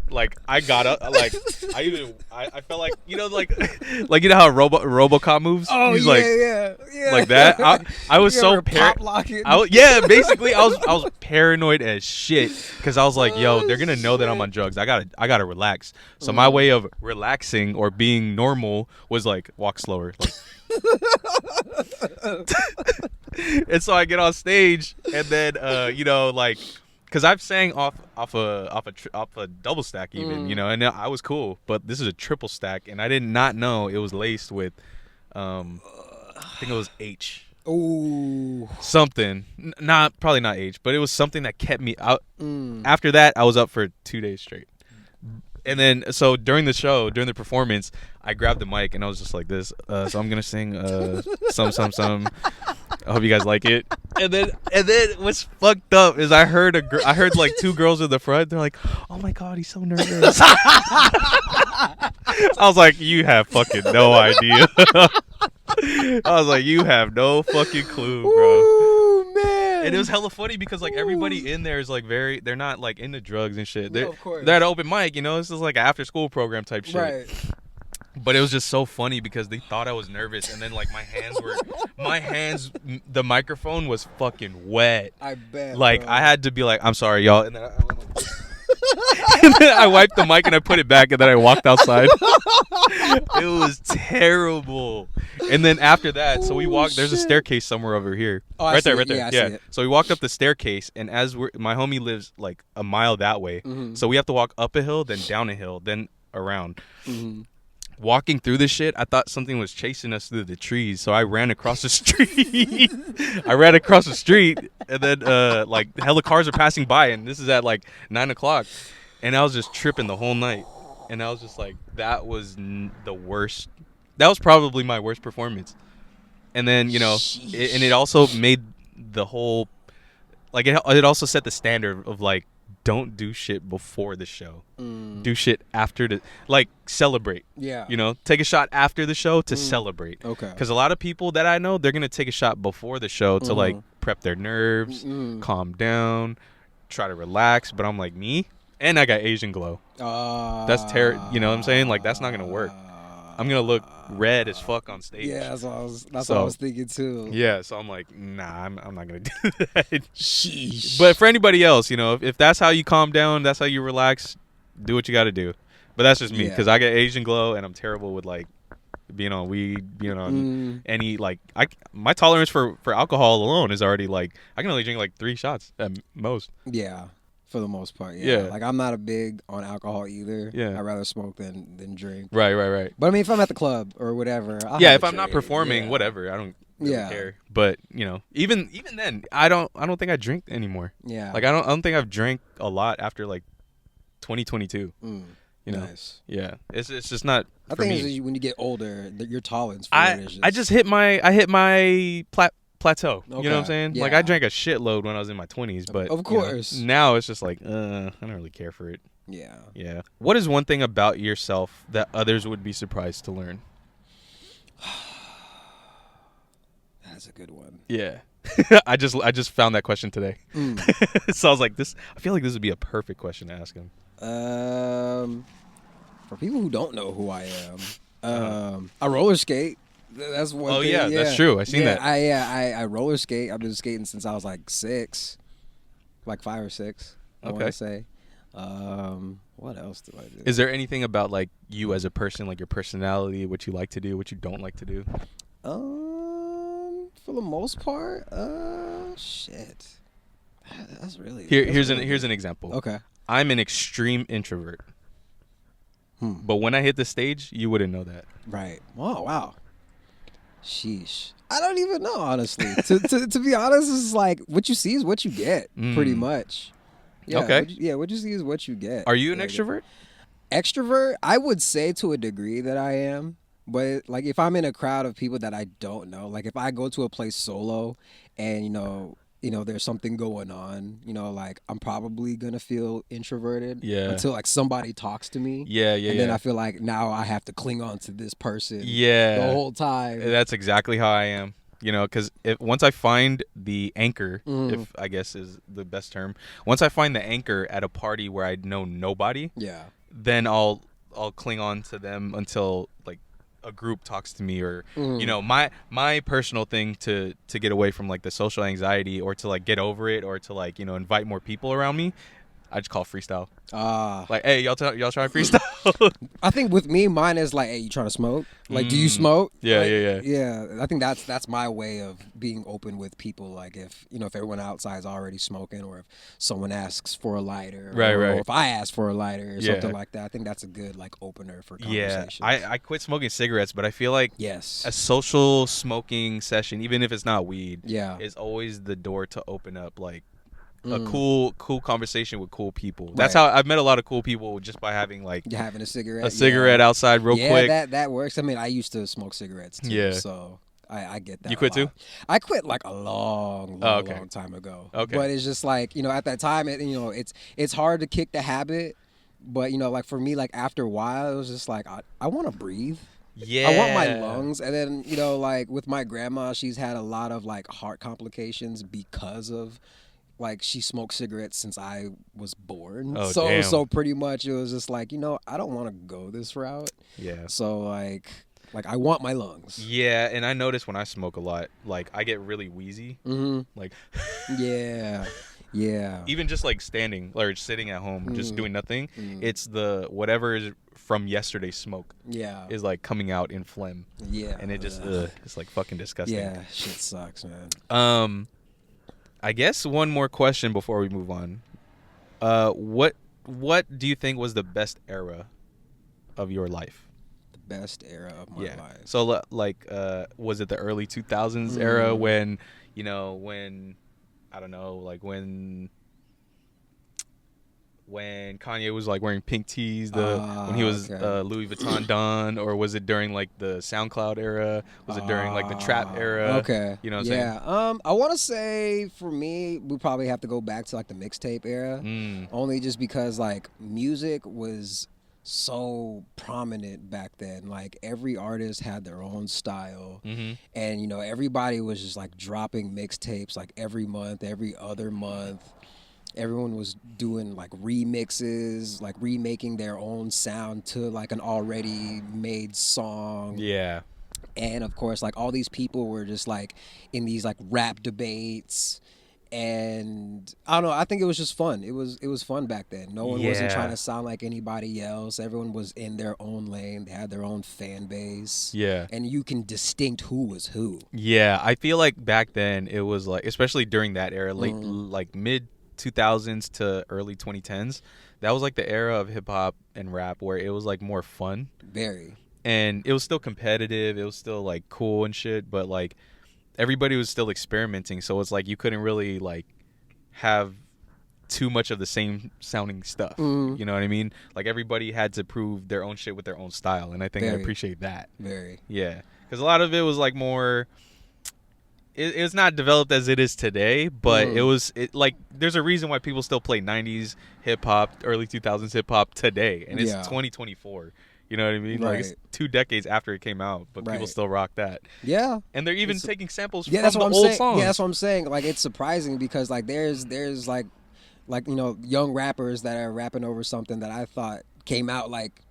Like I got up, like I felt like, you know, like you know how RoboCop moves. Oh, he's yeah. Like that. I was so basically I was paranoid as shit because I was like, yo, they're gonna know that I'm on drugs. I gotta relax. So my way of relaxing or being normal was like walk slower. Like. And so I get on stage, and then you know, like, because I've sang off a double stack even, you know, and I was cool, but this is a triple stack, and I did not know it was laced with, I think it was H. Oh, something, probably not H, but it was something that kept me out. After that, I was up for 2 days straight. And then, so during the performance, I grabbed the mic and I was just like this. So I'm gonna sing some. I hope you guys like it. And then what's fucked up is I heard like two girls in the front. They're like, "Oh my god, he's so nervous." I was like, "You have fucking no idea." I was like, "You have no fucking clue, bro." Ooh, man. And it was hella funny because like everybody in there is like they're not like into drugs and shit. Of course. They're at open mic, you know. This is like an after school program type shit. Right. But it was just so funny because they thought I was nervous, and then like the microphone was fucking wet. I bet. Like bro. I had to be like, "I'm sorry, y'all," and then I went like this. And then I wiped the mic and I put it back, and then I walked outside. It was terrible. And then after that, so we walked. There's a staircase somewhere over here. Oh, right there. Yeah. So we walked up the staircase, and my homie lives like a mile that way, so we have to walk up a hill, then down a hill, then around. walking through this shit, I thought something was chasing us through the trees, so I ran across the street. I ran across the street, and then like hella cars are passing by, and this is at like 9:00, and I was just tripping the whole night, and I was just like, that was the worst. That was probably my worst performance. And then and it also made the whole, like it also set the standard of like, don't do shit before the show. Do shit after the, like, celebrate. Yeah. Take a shot after the show to celebrate. Okay. Because a lot of people that I know, they're going to take a shot before the show to, like, prep their nerves, calm down, try to relax. But I'm like, me? And I got Asian glow. That's terrible. You know what I'm saying? Like, that's not going to work. I'm going to look red as fuck on stage. Yeah, that's what I was thinking too. Yeah, so I'm like, nah, I'm not going to do that. Sheesh. But for anybody else, if that's how you calm down, that's how you relax, do what you got to do. But that's just me, because I get Asian glow, and I'm terrible with, like, being on weed, being on any, like, my tolerance for alcohol alone is already, like, I can only drink, like, 3 shots at most. Yeah. For the most part, yeah. Like, I'm not a big on alcohol either. Yeah. I'd rather smoke than drink. Right. But I mean, if I'm at the club or whatever, if I'm not performing, whatever, I don't really care. But even then, I don't think I drink anymore. Yeah. Like, I don't think I've drank a lot after like 2022. Nice. Yeah. It's just not. I think it's when you get older, your tolerance for it is just. I just hit my plateau. Okay. You know what I'm saying? Yeah. Like, I drank a shitload when I was in my 20s, but of course, now it's just like, I don't really care for it. Yeah. What is one thing about yourself that others would be surprised to learn? That's a good one. Yeah. I just found that question today. So I was like, I feel like this would be a perfect question to ask him. For people who don't know who I am, I roller skate. That's one thing. Oh, yeah, that's true. I seen that. I roller skate. I've been skating since I was like 6, like 5 or 6. I want to say. What else do I do? Is there anything about, like, you as a person, like your personality, what you like to do, what you don't like to do? For the most part, shit. That's really. Here's an example. Okay. I'm an extreme introvert. But when I hit the stage, you wouldn't know that. Right. Oh, wow. Sheesh. I don't even know, honestly. to be honest, it's like what you see is what you get, pretty much. Yeah, okay. What you see is what you get. Are you an extrovert? Extrovert, I would say to a degree that I am. But, like, if I'm in a crowd of people that I don't know, like, if I go to a place solo and, there's something going on, like, I'm probably going to feel introverted until, like, somebody talks to me. And then I feel like now I have to cling on to this person the whole time. That's exactly how I am, because once I find the anchor, if I guess is the best term, once I find the anchor at a party where I know nobody, then I'll cling on to them until, like, a group talks to me, or my personal thing to get away from, like, the social anxiety, or to, like, get over it, or to, like, invite more people around me, I just call freestyle. Like, hey, y'all try freestyle. I think with me, mine is like, hey, you trying to smoke? Like, do you smoke? Yeah. Yeah, I think that's my way of being open with people. Like, if everyone outside is already smoking, or if someone asks for a lighter, or if I ask for a lighter or something like that, I think that's a good, like, opener for conversation. Yeah, I quit smoking cigarettes, but I feel like a social smoking session, even if it's not weed, is always the door to open up, like, a cool conversation with cool people. That's how I've met a lot of cool people, just by having, like, having a cigarette outside real quick. Yeah, that works. I mean, I used to smoke cigarettes too, so I get that. You quit too? I quit like a long time ago. Okay. But it's just like, at that time, it's hard to kick the habit. But, like, for me, like, after a while, it was just like, I want to breathe. Yeah. I want my lungs. And then, like, with my grandma, she's had a lot of, like, heart complications because of, like, she smoked cigarettes since I was born. Oh, so damn. So pretty much it was just like, I don't want to go this route. Yeah. So, like I want my lungs. Yeah, and I notice when I smoke a lot, like, I get really wheezy. Like, yeah. Even just, like, standing or sitting at home, just doing nothing, it's the whatever is from yesterday's smoke is, like, coming out in phlegm. Yeah. And it just it's, like, fucking disgusting. Yeah, shit sucks, man. I guess one more question before we move on. What do you think was the best era of your life? The best era of my life. So like, was it the early 2000s era when, I don't know, like when Kanye was like wearing pink tees, when he was Louis Vuitton Don, or was it during like the SoundCloud era? Was it during like the trap era? Okay. You know what I'm saying? I want to say for me, we probably have to go back to like the mixtape era, only just because like music was so prominent back then. Like every artist had their own style, and everybody was just like dropping mixtapes like every month, every other month. Everyone was doing like remixes, like remaking their own sound to like an already made song. Yeah. And of course, like all these people were just like in these like rap debates. And I don't know, I think it was just fun. It was fun back then. No one wasn't trying to sound like anybody else. Everyone was in their own lane. They had their own fan base. Yeah. And you can distinct who was who. Yeah. I feel like back then it was like, especially during that era, like mid 2000s to early 2010s, that was like the era of hip hop and rap where it was like more fun. Very. And it was still competitive. It was still like cool and shit, but like everybody was still experimenting, so it's like you couldn't really like have too much of the same sounding stuff. You know what I mean? Like everybody had to prove their own shit with their own style, and I think I appreciate that. Very. Yeah, because a lot of it was like more. It's not developed as it is today, but like there's a reason why people still play 90s hip hop, early 2000s hip hop today, and it's 2024. You know what I mean? Right. Like it's 2 decades after it came out, but people still rock that. Yeah. And they're even taking samples from that's the what I'm old saying. songs. Yeah, that's what I'm saying. Like it's surprising because like there's like young rappers that are rapping over something that I thought came out like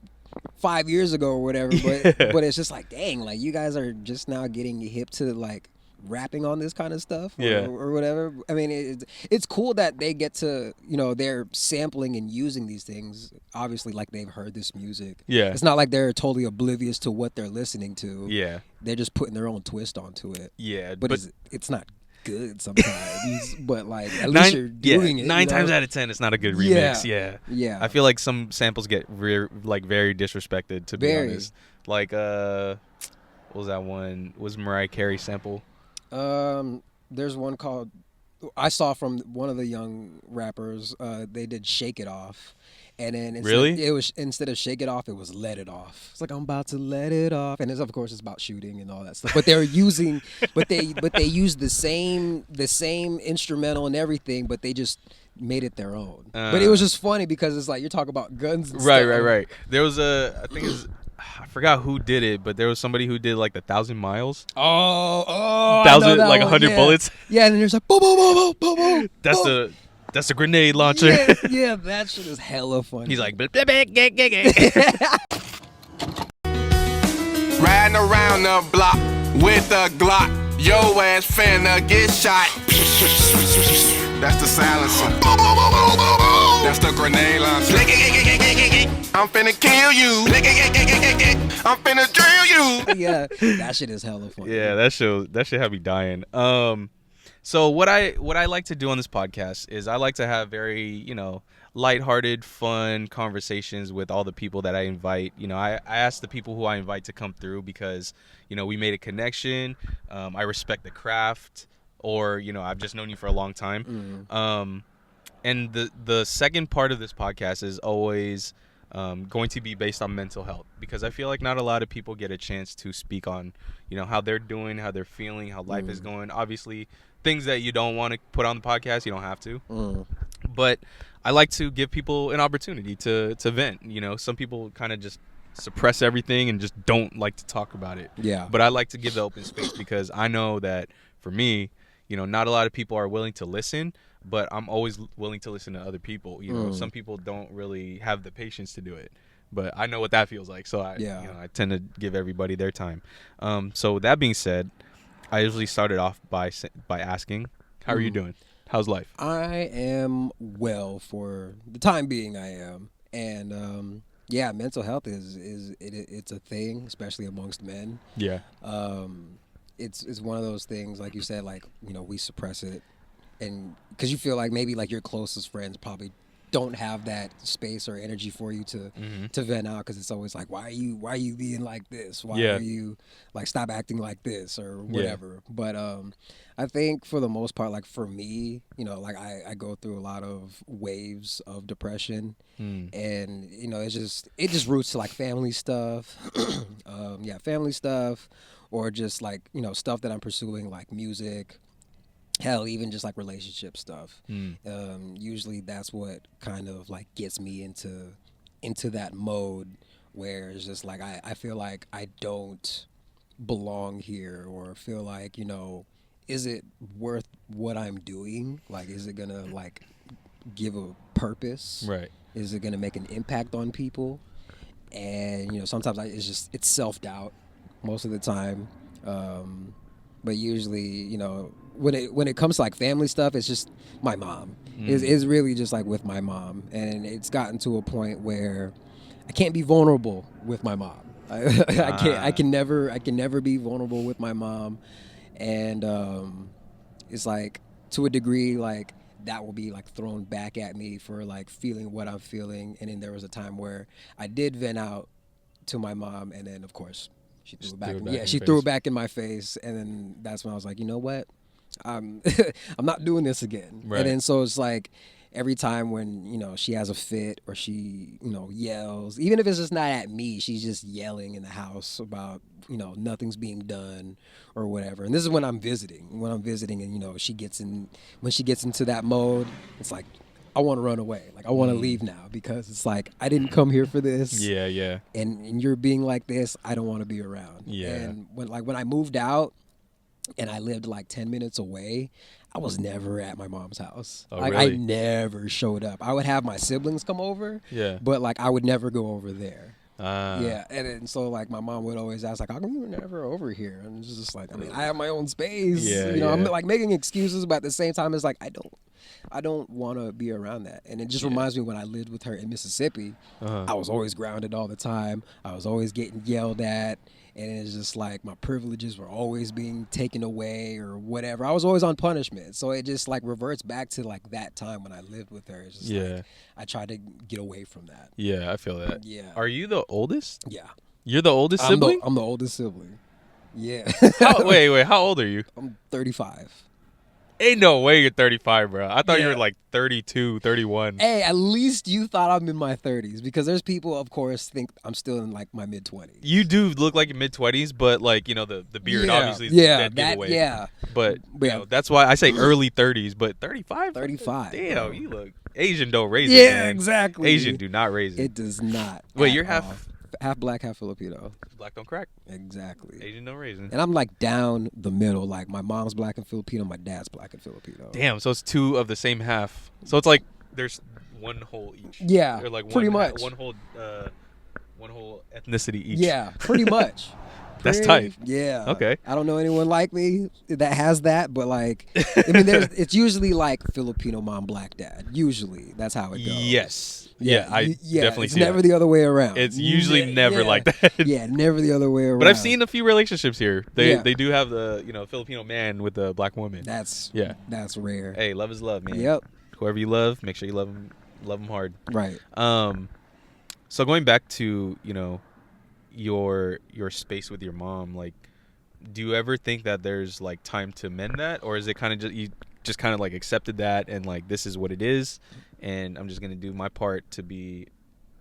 5 years ago or whatever, but it's just like, dang, like you guys are just now getting hip to like rapping on this kind of stuff or whatever. I mean, it's cool that they get to, they're sampling and using these things, obviously, like they've heard this music. Yeah. It's not like they're totally oblivious to what they're listening to. Yeah. They're just putting their own twist onto it. Yeah. But it's not good sometimes, but like at least you're doing it. 9 times out of 10, it's not a good remix. Yeah. I feel like some samples get very disrespected, to be honest. Like, what was that one? Was Mariah Carey sample? There's one called, I saw from one of the young rappers, they did Shake It Off. And then instead of Shake It Off, it was Let It Off. It's like, I'm about to let it off. And of course it's about shooting and all that stuff. But they're using but they used the same instrumental and everything, but they just made it their own. But it was just funny because it's like you're talking about guns and stuff. Right. There was I forgot who did it, but there was somebody who did like 1,000 miles. 1,000, like 100 bullets. Yeah, and then there's like boom, boom, boom, boom, boom. That's a grenade launcher. Yeah, that shit is hella funny. He's like, riding around the block with a Glock. Yo ass finna get shot. That's the silencer. That's the grenade launcher. I'm finna kill you. I'm finna drill you. Yeah, that shit is hella funny. Yeah, that shit had me dying. So what I like to do on this podcast is I like to have very, lighthearted, fun conversations with all the people that I invite. I ask the people who I invite to come through because, we made a connection. I respect the craft, or, I've just known you for a long time. And the second part of this podcast is always going to be based on mental health, because I feel like not a lot of people get a chance to speak on, how they're doing, how they're feeling, how life is going. Obviously, things that you don't want to put on the podcast, you don't have to. But I like to give people an opportunity to vent. Some people kind of just suppress everything and just don't like to talk about it. Yeah. But I like to give the open space because I know that for me, not a lot of people are willing to listen, but I'm always willing to listen to other people. Some people don't really have the patience to do it, but I know what that feels like. So I tend to give everybody their time. So that being said, I usually started off by asking, how are you doing? How's life? I am well for the time being. I am, and mental health it's a thing, especially amongst men. Yeah. It's one of those things, like you said, like we suppress it, and because you feel like maybe like your closest friends probably don't have that space or energy for you to vent out, because it's always like, why are you being like this? Why are you like, stop acting like this or whatever? But I think for the most part, like for me, you know, like I go through a lot of waves of depression, and you know, it just roots to like family stuff, family stuff, or just like, you know, stuff that I'm pursuing, like music. Hell, even just like relationship stuff. Usually that's what kind of like gets me into that mode where it's just like I feel like I don't belong here, or feel like, you know, is it worth what I'm doing? Like, is it gonna like give a purpose? Right. Is it gonna make an impact on people? And you know, sometimes it's self-doubt most of the time. But usually, you know, when it comes to like family stuff, it's just my mom. It's really just like with my mom, and it's gotten to a point where I can't be vulnerable with my mom. I can never be vulnerable with my mom, and it's like, to a degree, like that will be like thrown back at me for like feeling what I'm feeling. And then there was a time where I did vent out to my mom, and then of course she threw it back. She threw it back in my face, and then that's when I was like, you know what, I'm not doing this again. Right. And then so it's like every time when, you know, she has a fit or she, you know, yells, even if it's just not at me, she's just yelling in the house about, you know, nothing's being done or whatever. And this is when I'm visiting, and, you know, when she gets into that mode, it's like, I want to run away. Like, I want to leave now, because it's like, I didn't come here for this. Yeah. And you're being like this, I don't want to be around. Yeah. And when I moved out and I lived like 10 minutes away, I was never at my mom's house. Oh, like, really? I never showed up. I would have my siblings come over, but like I would never go over there. Yeah, and so like my mom would always ask, like, how come you were never over here? And it's just like, I mean, I have my own space. You know, I'm like making excuses, but at the same time, it's like I don't want to be around that. And it just reminds me, when I lived with her in Mississippi, I was always grounded all the time. I was always getting yelled at. And it's just like my privileges were always being taken away or whatever. I was always on punishment. So it just like reverts back to like that time when I lived with her. It's just like I tried to get away from that. Yeah, I feel that. Yeah. Are you the oldest? Yeah. You're the oldest sibling? I'm the oldest sibling. Yeah. Wait, how old are you? I'm 35. Ain't no way you're 35, bro. I thought you were like 32, 31. Hey, at least you thought I'm in my 30s, because there's people, of course, think I'm still in like my mid-20s. You do look like mid-20s, but like, you know, the beard obviously is the dead giveaway. Yeah. But you know, that's why I say early 30s, but 35? 35. Damn, you look. Asian don't raise it, Yeah, man. exactly. Asian do not raise it. It does not. Wait, you're half black, half Filipino. Black don't crack. Exactly. Asian don't raise it. And I'm like down the middle. Like, my mom's black and Filipino, my dad's black and Filipino. Damn, so it's two of the same half. So it's like there's one whole each. Yeah, or like pretty much. One whole ethnicity each. Yeah, pretty much. That's tight. Yeah. Okay. I don't know anyone like me that has that, but like, I mean, it's usually like Filipino mom, black dad. Usually, that's how it goes. Yes. Yeah, I definitely see It's never that. the other way around. It's usually never like that. Yeah, never the other way around. But I've seen a few relationships here. They do have the, you know, Filipino man with the black woman. That's rare. Hey, love is love, man. Yep. Whoever you love, make sure you love them hard. Right. So going back to, you know, your space with your mom, like, do you ever think that there's like time to mend that, or is it kind of just you just kind of like accepted that and like, this is what it is, and I'm just gonna do my part to be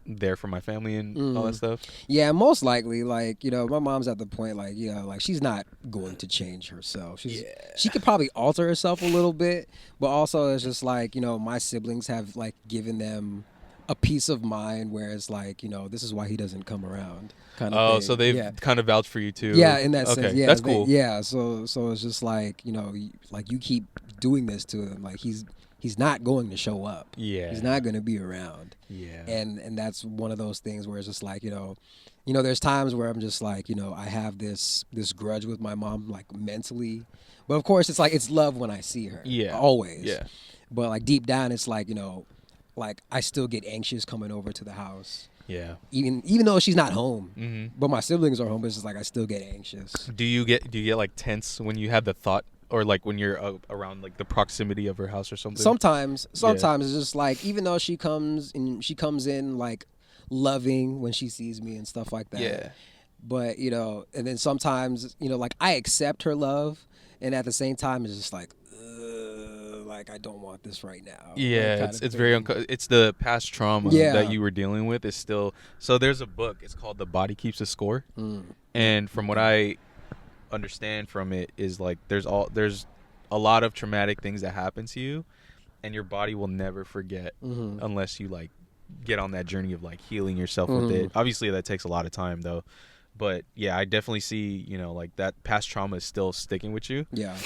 there for my family and all that stuff? Yeah, most likely. Like, you know, my mom's at the point, like, you know, like, she's not going to change herself. She could probably alter herself a little bit, but also it's just like, you know, my siblings have like given them a peace of mind where it's like, you know, this is why he doesn't come around, kind of thing. So they've kind of vouched for you too. Yeah, in that sense. Okay, Yeah, that's cool. So it's just like, you know, like, you keep doing this to him, like he's not going to show up. Yeah, he's not going to be around. Yeah, and that's one of those things where it's just like, you know, there's times where I'm just like, you know, I have this grudge with my mom, like, mentally, but of course it's like, it's love when I see her. Yeah, always. Yeah, but like deep down, it's like, you know, like, I still get anxious coming over to the house. Yeah. Even though she's not home, but my siblings are home, but it's just like I still get anxious. Do you get like tense when you have the thought or like when you're around like the proximity of her house or something? Sometimes it's just like, even though she comes in like loving when she sees me and stuff like that. Yeah. But and then sometimes like I accept her love, and at the same time it's just like, like I don't want this right now. Yeah, it's very it's the past trauma that you were dealing with is still. So there's a book. It's called The Body Keeps a Score, and from what I understand from it is like there's a lot of traumatic things that happen to you, and your body will never forget unless you like get on that journey of like healing yourself with it. Obviously, that takes a lot of time though. But yeah, I definitely see like that past trauma is still sticking with you. Yeah.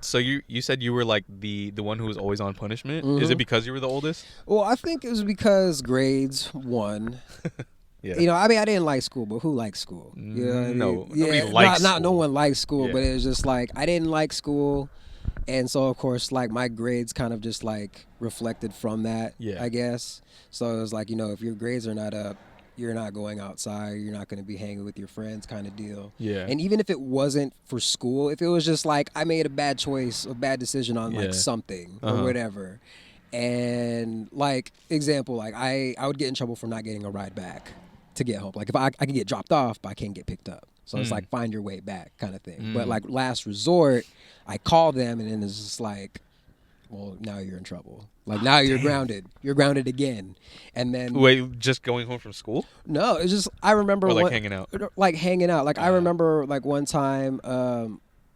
So you said you were like the one who was always on punishment. Is it because you were the oldest? Well, I think it was because grades, one. Yeah. I mean, I didn't like school, but who likes school? Nobody likes school. No one likes school, but it was just like I didn't like school, and so of course, like my grades kind of just like reflected from that. Yeah. I guess. So it was like if your grades are not up, you're not going outside, you're not going to be hanging with your friends kind of deal. Yeah. And even if it wasn't for school, if it was just like I made a bad choice, a bad decision on like something or whatever, and like example, like I would get in trouble for not getting a ride back to get home. Like if I can get dropped off, but I can't get picked up. So it's like find your way back kind of thing. But like last resort, I call them and then it's just like, well, now you're in trouble. Like now you're grounded. You're grounded again. And then wait, just going home from school? No, it's just I remember hanging out. Like hanging out. Like I remember like one time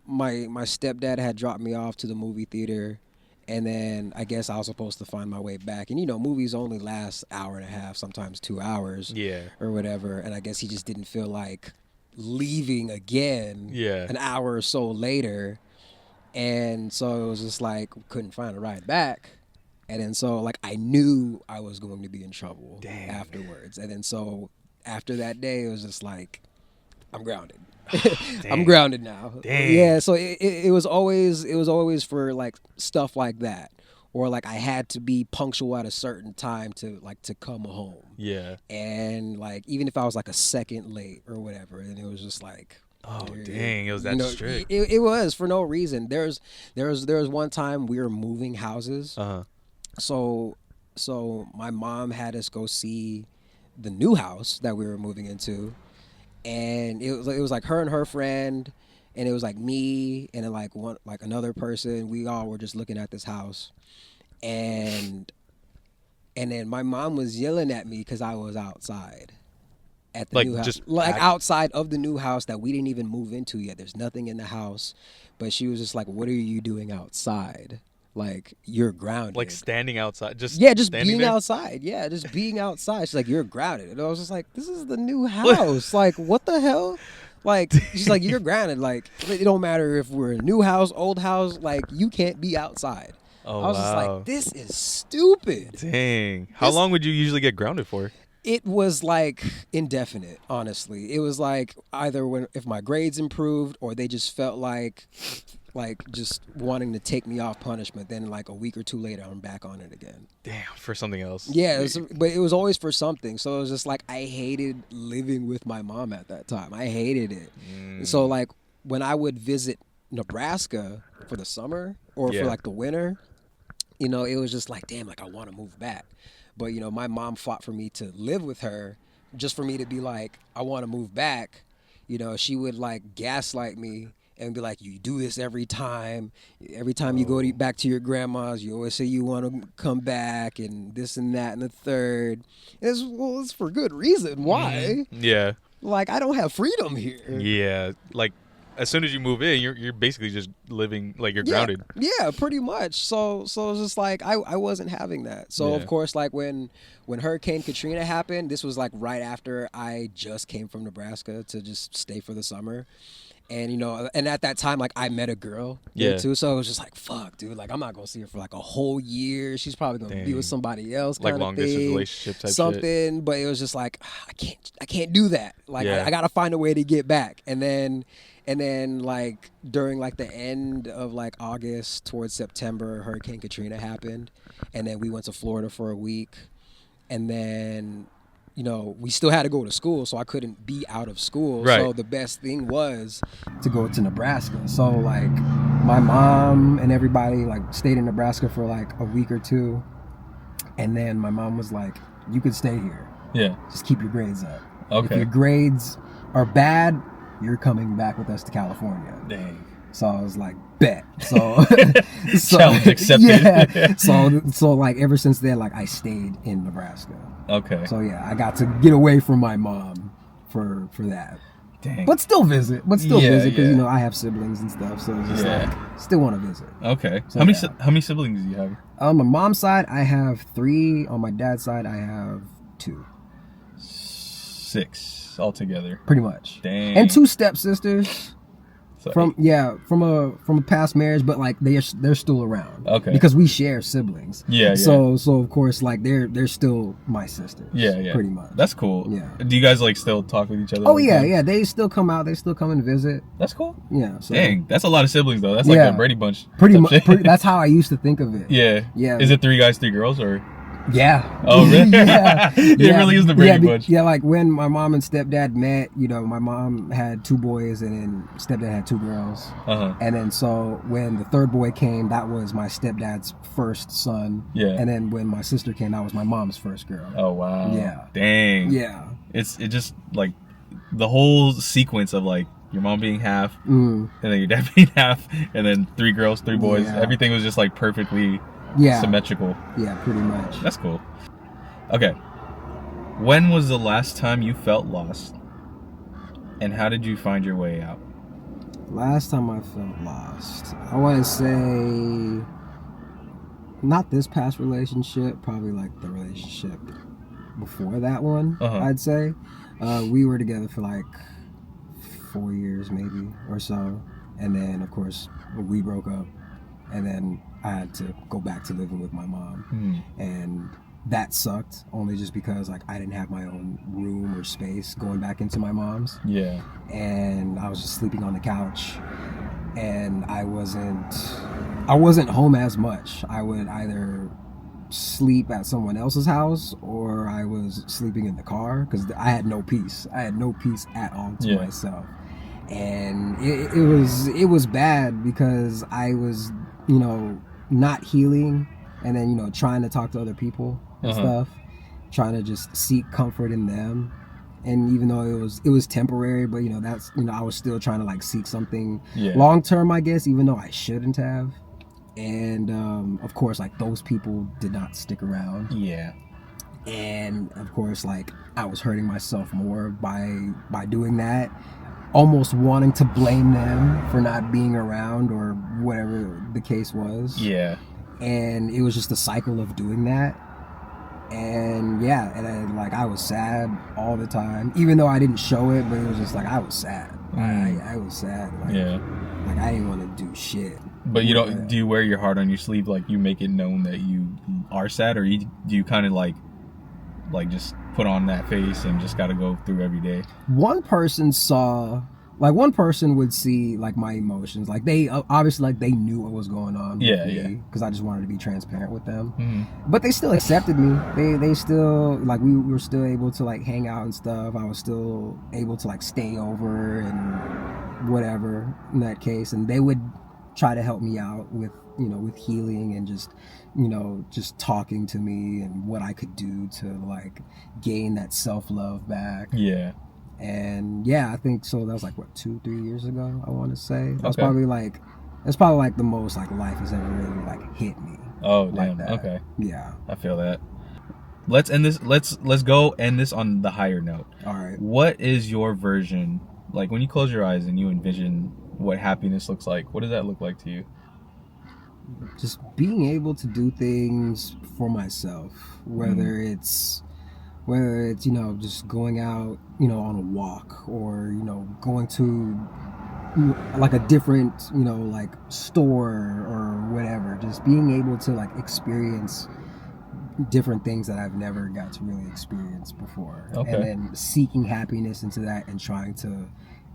my stepdad had dropped me off to the movie theater, and then I guess I was supposed to find my way back. And movies only last hour and a half, sometimes 2 hours. Yeah. Or whatever. And I guess he just didn't feel like leaving again an hour or so later. And so it was just like couldn't find a ride back. And then so like I knew I was going to be in trouble afterwards. And then so after that day it was just like I'm grounded. I'm grounded now. Dang. Yeah, so it was always for like stuff like that. Or like I had to be punctual at a certain time to come home. Yeah. And like even if I was like a second late or whatever, and it was just like, oh dang, it was that strict. It was for no reason. There was one time we were moving houses. So my mom had us go see the new house that we were moving into, and it was like her and her friend, and it was like me and then like another person. We all were just looking at this house, and then my mom was yelling at me because I was outside at the new house, outside of the new house that we didn't even move into yet. There's nothing in the house, but she was just like, "What are you doing outside? Like you're grounded." Like standing outside, just being there? Outside. Yeah, just being outside. She's like, "You're grounded," and I was just like, "This is the new house. Like, what the hell?" Like, she's like, "You're grounded. Like, it don't matter if we're in a new house, old house. Like, you can't be outside." Oh, I was just like, "This is stupid." Dang. How long would you usually get grounded for? It was like indefinite, honestly. It was like either if my grades improved or they just felt like just wanting to take me off punishment. Then like a week or two later, I'm back on it again. Damn, for something else. Yeah, but it was always for something. So it was just like I hated living with my mom at that time. I hated it. So like when I would visit Nebraska for the summer or for like the winter, it was just like, damn, like I want to move back. But, my mom fought for me to live with her just for me to be like, I want to move back. She would like gaslight me and be like, you do this every time. Every time you go back to your grandma's, you always say you want to come back and this and that and the third. It's for good reason. Why? Yeah. Like, I don't have freedom here. Yeah. Like, as soon as you move in, you're basically just living like you're grounded. Yeah, pretty much. So it's just like I wasn't having that. So of course, like when Hurricane Katrina happened, this was like right after I just came from Nebraska to just stay for the summer. And and at that time, like I met a girl there too, so it was just like, fuck, dude, like I'm not gonna see her for like a whole year. She's probably gonna be with somebody else, like long distance relationship type something. Shit. But it was just like I can't do that. Like I gotta find a way to get back. And then like during like the end of like August towards September, Hurricane Katrina happened, and then we went to Florida for a week, and then you know, we still had to go to school, so I couldn't be out of school. Right. So the best thing was to go to Nebraska. So like my mom and everybody like stayed in Nebraska for like a week or two. And then my mom was like, you could stay here. Yeah. Just keep your grades up. Okay. If your grades are bad, you're coming back with us to California. Dang. So I was like, bet. So, Challenge accepted. Yeah. So like ever since then, like I stayed in Nebraska. Okay. So yeah, I got to get away from my mom for that. Dang. But still visit. Because yeah. you know I have siblings and stuff. So it's just like still want to visit. Okay. So, How many siblings do you have? On my mom's side, I have 3. On my dad's side, I have 2. 6 altogether. Pretty much. Dang. And 2 stepsisters. So, From a past marriage, but like they're still around. Okay. Because we share siblings. Yeah. So of course like they're still my sisters. Yeah. Pretty much. That's cool. Yeah. Do you guys like still talk with each other? Oh yeah. They still come out. They still come and visit. That's cool. Yeah. So, Dang, that's a lot of siblings though. That's like a Brady Bunch. Pretty much. That's how I used to think of it. Yeah. Yeah. Is it 3 guys, 3 girls, or? Yeah. Oh really? Yeah. It really is the Brady Bunch. Yeah, like when my mom and stepdad met, you know, my mom had 2 boys and then stepdad had 2 girls. Uh-huh. And then so when the 3rd boy came, that was my stepdad's first son. Yeah. And then when my sister came, that was my mom's first girl. Oh wow. Yeah. Dang. Yeah. It just like the whole sequence of like your mom being half, and then your dad being half, and then 3 girls, 3 boys. Yeah. Everything was just like perfectly symmetrical. Yeah, pretty much. That's cool. Okay. When was the last time you felt lost? And how did you find your way out? Last time I felt lost, I want to say not this past relationship, probably like the relationship before that one, I'd say. We were together for like 4 years maybe or so. And then, of course, we broke up. And then I had to go back to living with my mom. And that sucked only just because like I didn't have my own room or space going back into my mom's. Yeah. And I was just sleeping on the couch. And I wasn't home as much. I would either sleep at someone else's house or I was sleeping in the car because I had no peace. I had no peace at all to myself. And it was bad because I was, you know, not healing and then, you know, trying to talk to other people and stuff, trying to just seek comfort in them. And even though it was temporary, but, you know, that's, you know, I was still trying to like seek something long term, I guess, even though I shouldn't have. And of course, like those people did not stick around. Yeah. And of course, like I was hurting myself more by doing that, almost wanting to blame them for not being around or whatever the case was. Yeah. And it was just a cycle of doing that. And I was sad all the time, even though I didn't show it, but it was just like I was sad. I was sad. Like, like I didn't want to do shit. But you don't? Do you wear your heart on your sleeve? Like you make it known that you are sad, or do you kind of like just put on that face and just got to go through every day? One person would see like my emotions, like they obviously like they knew what was going on with me, because I just wanted to be transparent with them. But they still accepted me. They still like we were still able to like hang out and stuff. I was still able to like stay over and whatever in that case, and they would try to help me out with, you know, with healing and just, you know, just talking to me and what I could do to like gain that self-love back. Yeah. And I think so. That was like what, 2-3 years ago, I want to say. That's probably like the most like life has ever really like hit me. Oh, like damn. That. Okay. Yeah. I feel that. Let's end this. Let's go end this on the higher note. All right. What is your version, like when you close your eyes and you envision what happiness looks like? What does that look like to you? Just being able to do things for myself, whether it's, you know, just going out, you know, on a walk, or, you know, going to like a different, you know, like store or whatever, just being able to like experience different things that I've never got to really experience before. And then seeking happiness into that and trying to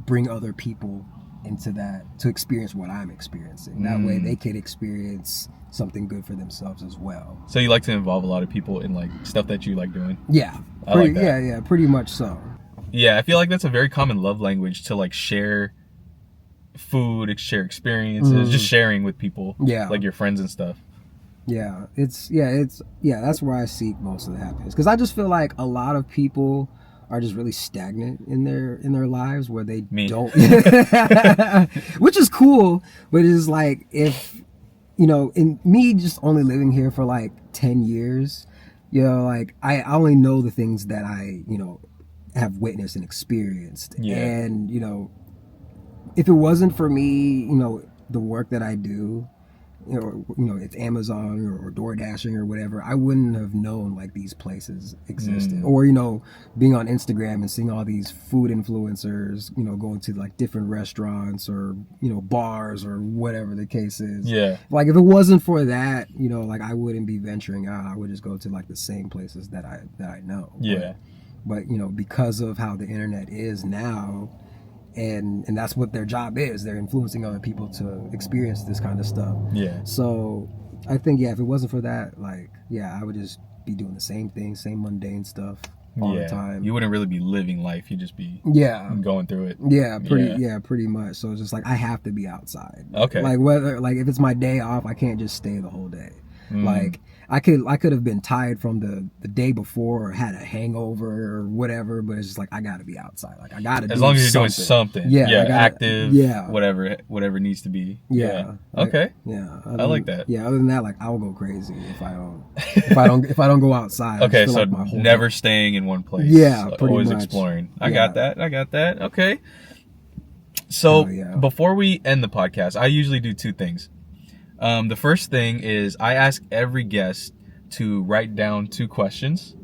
bring other people into that to experience what I'm experiencing. That way they could experience something good for themselves as well. So you like to involve a lot of people in like stuff that you like doing? Yeah. Like that. Yeah, pretty much so. Yeah, I feel like that's a very common love language, to like share food, share experiences, just sharing with people. Yeah. Like your friends and stuff. Yeah, that's where I seek most of the happiness, because I just feel like a lot of people are just really stagnant in their lives, where they don't, which is cool, but it's like, if in me just only living here for like 10 years, like I only know the things that I have witnessed and experienced. And if it wasn't for me, the work that I do, it's Amazon or door dashing or whatever, I wouldn't have known like these places existed. Or being on Instagram and seeing all these food influencers, going to like different restaurants or bars or whatever the case is. Like if it wasn't for that, like I wouldn't be venturing out. I would just go to like the same places that I know. But because of how the internet is now, and that's what their job is, they're influencing other people to experience this kind of stuff. So I think if it wasn't for that, like I would just be doing the same thing, same mundane stuff all the time. You wouldn't really be living life, you'd just be going through it. Pretty much. So it's just like I have to be outside. Okay. Like if it's my day off, I can't just stay the whole day. Like I could have been tired from the day before or had a hangover or whatever, but it's just like I gotta be outside. Like I gotta. As long as you're doing something. Active. Whatever needs to be. Okay. I like that. Yeah. Other than that, like I'll go crazy if I don't go outside. Okay, so like never staying in one place. Always much. Exploring. I got that. Okay. So before we end the podcast, I usually do two things. The first thing is I ask every guest to write down 2 questions,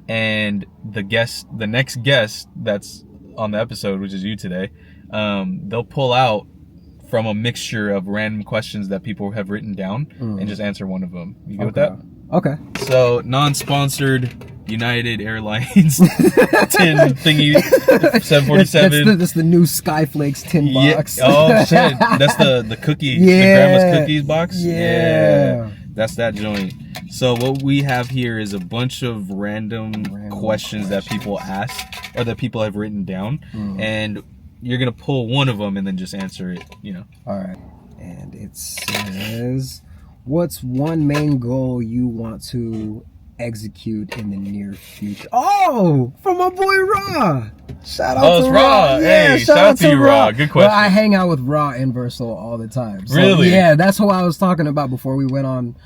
and the next guest that's on the episode, which is you today, they'll pull out from a mixture of random questions that people have written down and just answer one of them. You good with that? Okay. So non-sponsored United Airlines tin thingy 747. That's the new Skyflakes tin box. Oh shit, that's the cookie, the grandma's cookies box. Yeah, that's that joint. So what we have here is a bunch of random questions that people ask or that people have written down, and you're gonna pull one of them and then just answer it. All right. And it says, what's one main goal you want to execute in the near future? Oh, from my boy Ra. Shout out to Ra. Hey, shout out to you, Ra. Good question. Well, I hang out with Ra and Versal all the time. So, really? Yeah, that's what I was talking about before we went on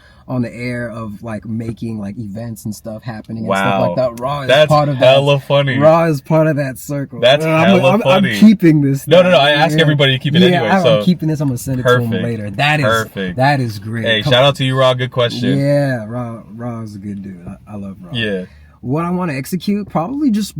the air, of like making like events and stuff happening and stuff like that. Ra is part of that. That's hella funny. Ra is part of that circle. That's hella funny. I'm keeping this. No. I ask everybody to keep it anyway. I'm keeping this. I'm gonna send it to him later. That is perfect. That is great. Hey, shout out to you, Ra. Good question. Yeah, Ra is a good dude. I love Ra. Yeah. What I want to execute, probably just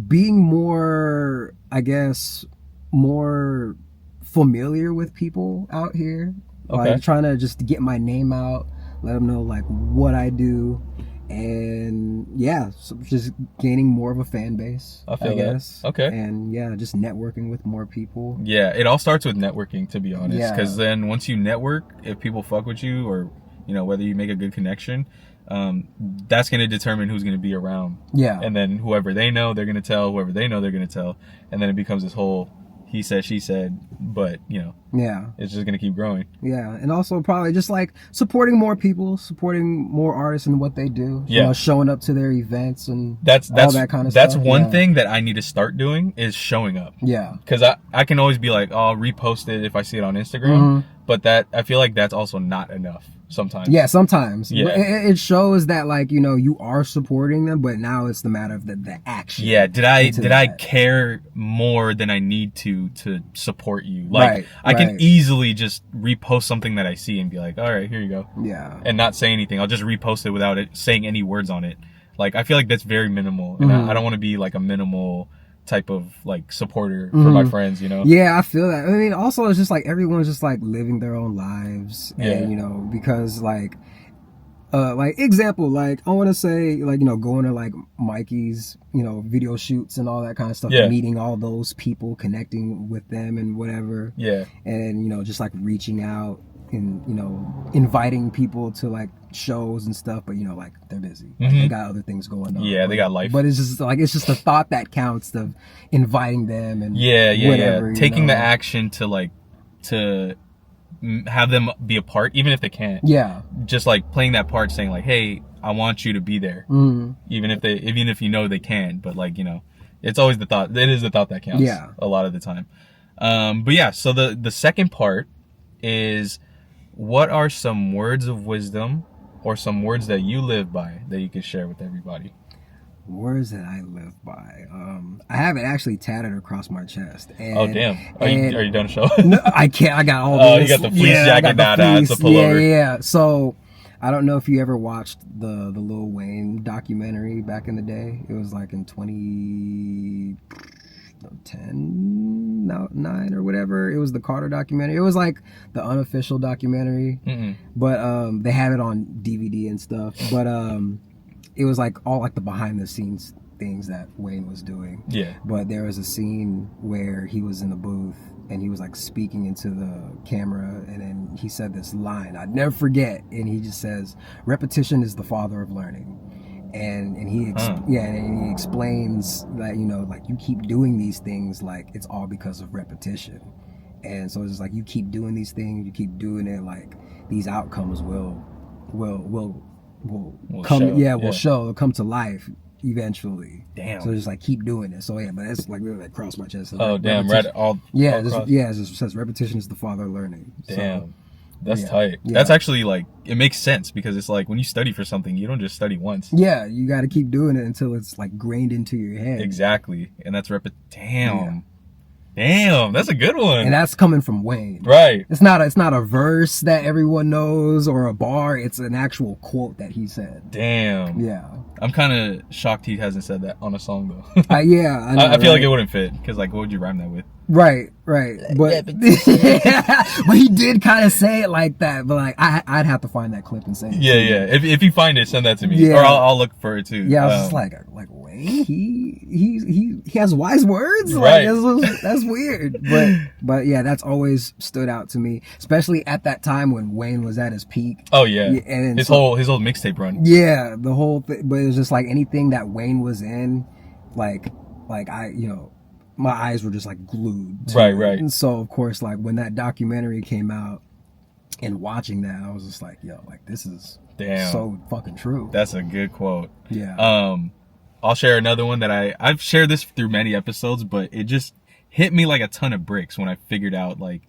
being more, I guess, more familiar with people out here. Okay. Like trying to just get my name out. Let them know like what I do, and so just gaining more of a fan base, I guess. Okay. And just networking with more people. Yeah, it all starts with networking, to be honest. Because then once you network, if people fuck with you, or whether you make a good connection, that's going to determine who's going to be around. Yeah. And then whoever they know, they're going to tell. Whoever they know, they're going to tell. And then it becomes this whole he said, she said, but it's just gonna keep growing. Yeah, and also probably just like supporting more people, supporting more artists and what they do. Showing up to their events and that's all that kind of stuff. That's one thing that I need to start doing, is showing up. Yeah, because I can always be like, oh, I'll repost it if I see it on Instagram, but that I feel like that's also not enough. Sometimes. Yeah, sometimes. Yeah. It shows that like, you are supporting them, but now it's the matter of the action. Yeah, did I care more than I need to support you? Like I can easily just repost something that I see and be like, all right, here you go. Yeah. And not say anything. I'll just repost it without it saying any words on it. Like I feel like that's very minimal. And I don't want to be like a minimal type of like supporter for my friends, Yeah, I feel that. I mean, also it's just like everyone's just like living their own lives, and because like like example, like I want to say, like, you know, going to like Mikey's, you know, video shoots and all that kind of stuff, meeting all those people, connecting with them and whatever. Yeah. And, you know, just like reaching out and, you know, inviting people to like shows and stuff, but, you know, like they're busy. Like, they got other things going on. Yeah, they got life. But it's just like, it's just the thought that counts of inviting them and whatever. Taking the action to like, to have them be a part, even if they can't. Yeah. Just like playing that part, saying like, hey, I want you to be there. Even if you know they can, but like, you know, it's always the thought. It is the thought that counts. Yeah. A lot of the time. But yeah, so the second part is, what are some words of wisdom or some words that you live by that you can share with everybody? Words that I live by. I have it actually tatted across my chest. And, oh damn! Are you done to show? No, I can't. I got all. Oh, you got the fleece jacket now. It's a pullover. Yeah. So I don't know if you ever watched the Lil Wayne documentary back in the day. It was like in 2010, 9 or whatever. It was the Carter documentary. It was like the unofficial documentary, but they had it on DVD and stuff. But it was like all like the behind the scenes things that Wayne was doing. Yeah. But there was a scene where he was in the booth and he was like speaking into the camera, and then he said this line I'd never forget, and he just says, "Repetition is the father of learning." And he explains that, you know, like, you keep doing these things, like it's all because of repetition. And so it's just like, you keep doing these things, you keep doing it, like these outcomes will show, will come to life eventually. Damn. So just like keep doing it. So yeah, but it's like really like cross my chest. Oh like, damn! Right. It just says repetition is the father of learning. Damn. So, that's tight. Yeah. That's actually like, it makes sense, because it's like when you study for something, you don't just study once. Yeah, you got to keep doing it until it's like grained into your head. Exactly, and that's Damn, that's a good one. And that's coming from Wayne. Right. It's not a verse that everyone knows or a bar. It's an actual quote that he said. Damn. Yeah. I'm kind of shocked he hasn't said that on a song though. I know, I feel like it wouldn't fit, because like, what would you rhyme that with? Right. But but he did kind of say it like that. But like, I'd have to find that clip and say it. Yeah. If you find it, send that to me, or I'll look for it too. Yeah, I was just like Wayne, he has wise words. Right. Like, that's weird. But yeah, that's always stood out to me, especially at that time when Wayne was at his peak. Oh yeah, and his whole mixtape run. Yeah, the whole thing. But it was just like anything that Wayne was in, like I, you know, my eyes were just like glued to it. And so of course, like when that documentary came out and watching that, I was just like, yo, like this is so fucking true. That's a good quote. Yeah. I'll share another one that I've shared this through many episodes, but it just hit me like a ton of bricks when I figured out like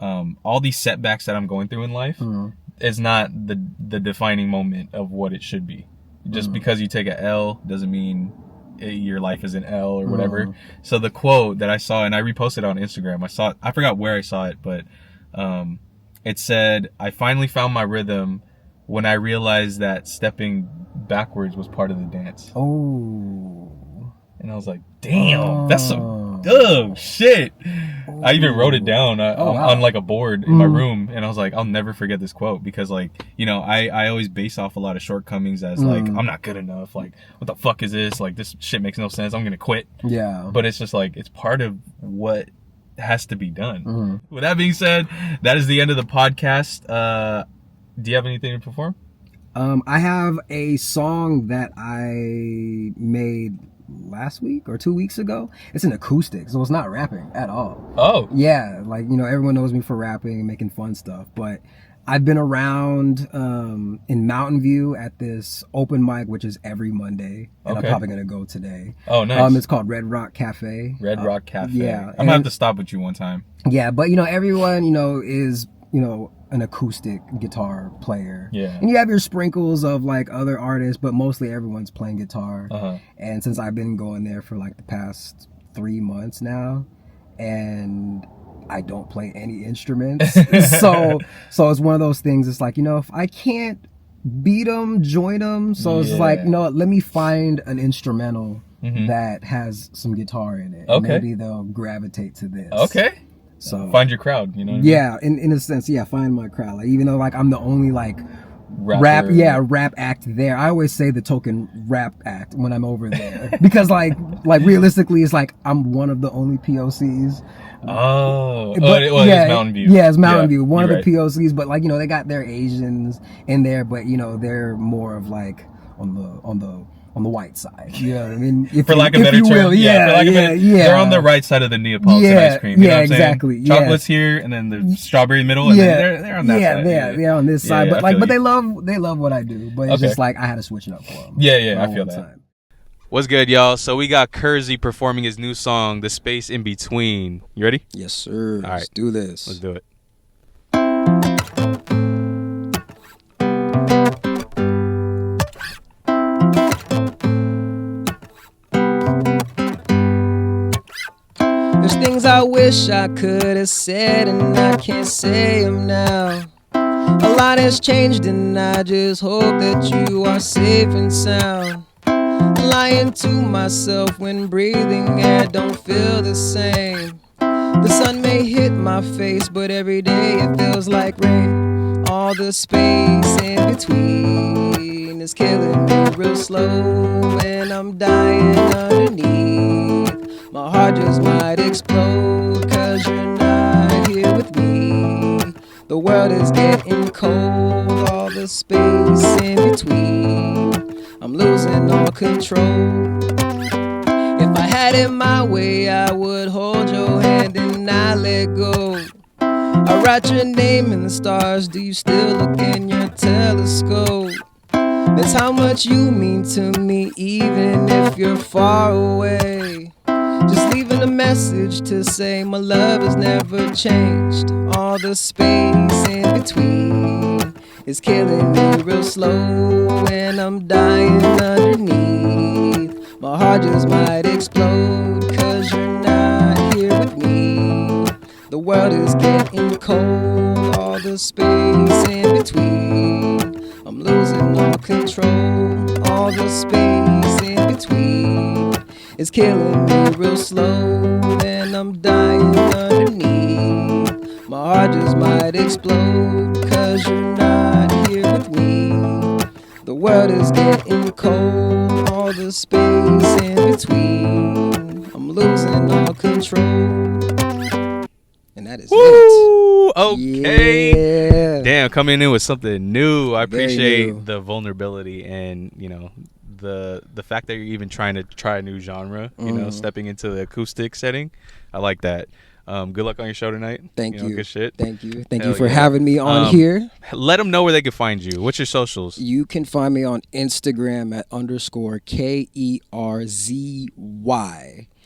all these setbacks that I'm going through in life is not the defining moment of what it should be. Just because you take a L doesn't mean your life is an L or whatever. So the quote that I saw, and I reposted on Instagram, I forgot where I saw it, but it said, "I finally found my rhythm when I realized that stepping backwards was part of the dance." Oh. And I was like, damn, that's some shit. I even wrote it down on like a board in my room, and I was like, I'll never forget this quote, because like, you know, I always base off a lot of shortcomings as like, I'm not good enough, like what the fuck is this, like this shit makes no sense, I'm gonna quit. Yeah. But it's just like, it's part of what has to be done. With that being said, that is the end of the podcast. Do you have anything to perform? I have a song that I made last week or 2 weeks ago. It's an acoustic, so it's not rapping at all. Oh. Yeah, like, you know, everyone knows me for rapping and making fun stuff, but I've been around in Mountain View at this open mic, which is every Monday, and I'm probably gonna go today. Oh, nice. It's called Red Rock Cafe. Red Rock Cafe. Yeah. I'm gonna have to stop with you one time. Yeah, but you know, everyone, you know, is, you know, an acoustic guitar player. Yeah. And you have your sprinkles of like other artists, but mostly everyone's playing guitar. And since I've been going there for like the past 3 months now, and I don't play any instruments, so it's one of those things. It's like, you know, if I can't beat them, join them. So it's like, you know what, let me find an instrumental that has some guitar in it. Okay. Maybe they'll gravitate to this. Okay. So find your crowd, you know what I mean? Yeah, in a sense, yeah, find my crowd. Like, even though like I'm the only like rap act there. I always say the token rap act when I'm over there because like realistically, it's like I'm one of the only POCs. It's Mountain View. Yeah, it's Mountain View. One of the POCs, but like they got their Asians in there, but they're more of like on the white side. You know what I mean? For lack of a better term. They're on the right side of the Neapolitan ice cream. You know what I'm exactly. Saying? Chocolate's here, and then the strawberry middle, and then they're on that side. They're on this side. But they love what I do. But it's just like I had to switch it up for them. I feel that. Time. What's good, y'all? So we got Kerzy performing his new song, The Space in Between. You ready? Yes, sir. All right. Let's do this. Let's do it. There's things I wish I could have said and I can't say them now. A lot has changed and I just hope that you are safe and sound. Lying to myself when breathing air don't feel the same. The sun may hit my face, but every day it feels like rain. All the space in between is killing me real slow, and I'm dying underneath. My heart just might explode, 'cause you're not here with me. The world is getting cold, all the space in between. I'm losing all control. If I had it my way, I would hold your hand and not let go. I write your name in the stars, do you still look in your telescope? That's how much you mean to me, even if you're far away. Just leaving a message to say my love has never changed. All the space in between is killing me real slow, and I'm dying underneath. My heart just might explode, 'cause you're not here with me. The world is getting cold, all the space in between. I'm losing all control, all the space in between is killing me real slow, and I'm dying underneath. My heart just might explode, 'cause you're not here with me. The world is getting cold, all the space in between. I'm losing all control. And that is Woo! Okay. Yeah. Damn, coming in with something new. I appreciate the vulnerability and, the fact that you're even trying to try a new genre, stepping into the acoustic setting. I like that. Good luck on your show tonight. Thank you. Good shit. Thank you. Thank you for having me on here. Let them know where they can find you. What's your socials? You can find me on Instagram at _KERZY.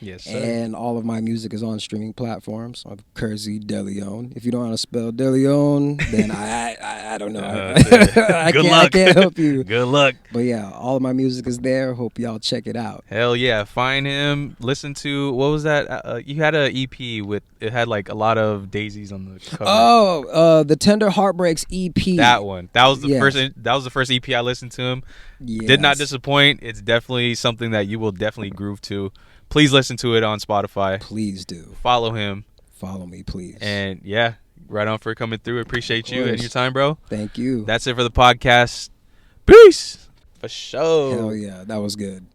Yes, sir. And all of my music is on streaming platforms. I'm Kerzy DeLeon. If you don't know how to spell DeLeon, then I don't know. I can't help you. Good luck. But yeah, all of my music is there. Hope y'all check it out. Hell yeah. Find him. Listen to, what was that? You had an EP with, it had like a lot of daisies on the cover. Oh, the Tender Heartbreaks EP. That one. That was the first. That was the first EP I listened to him. Yes. Did not disappoint. It's definitely something that you will definitely groove to. Please listen to it on Spotify. Please do. Follow him. Follow me, please. And yeah, right on for coming through. Appreciate you and your time, bro. Thank you. That's it for the podcast. Peace. For sure. Hell yeah, that was good.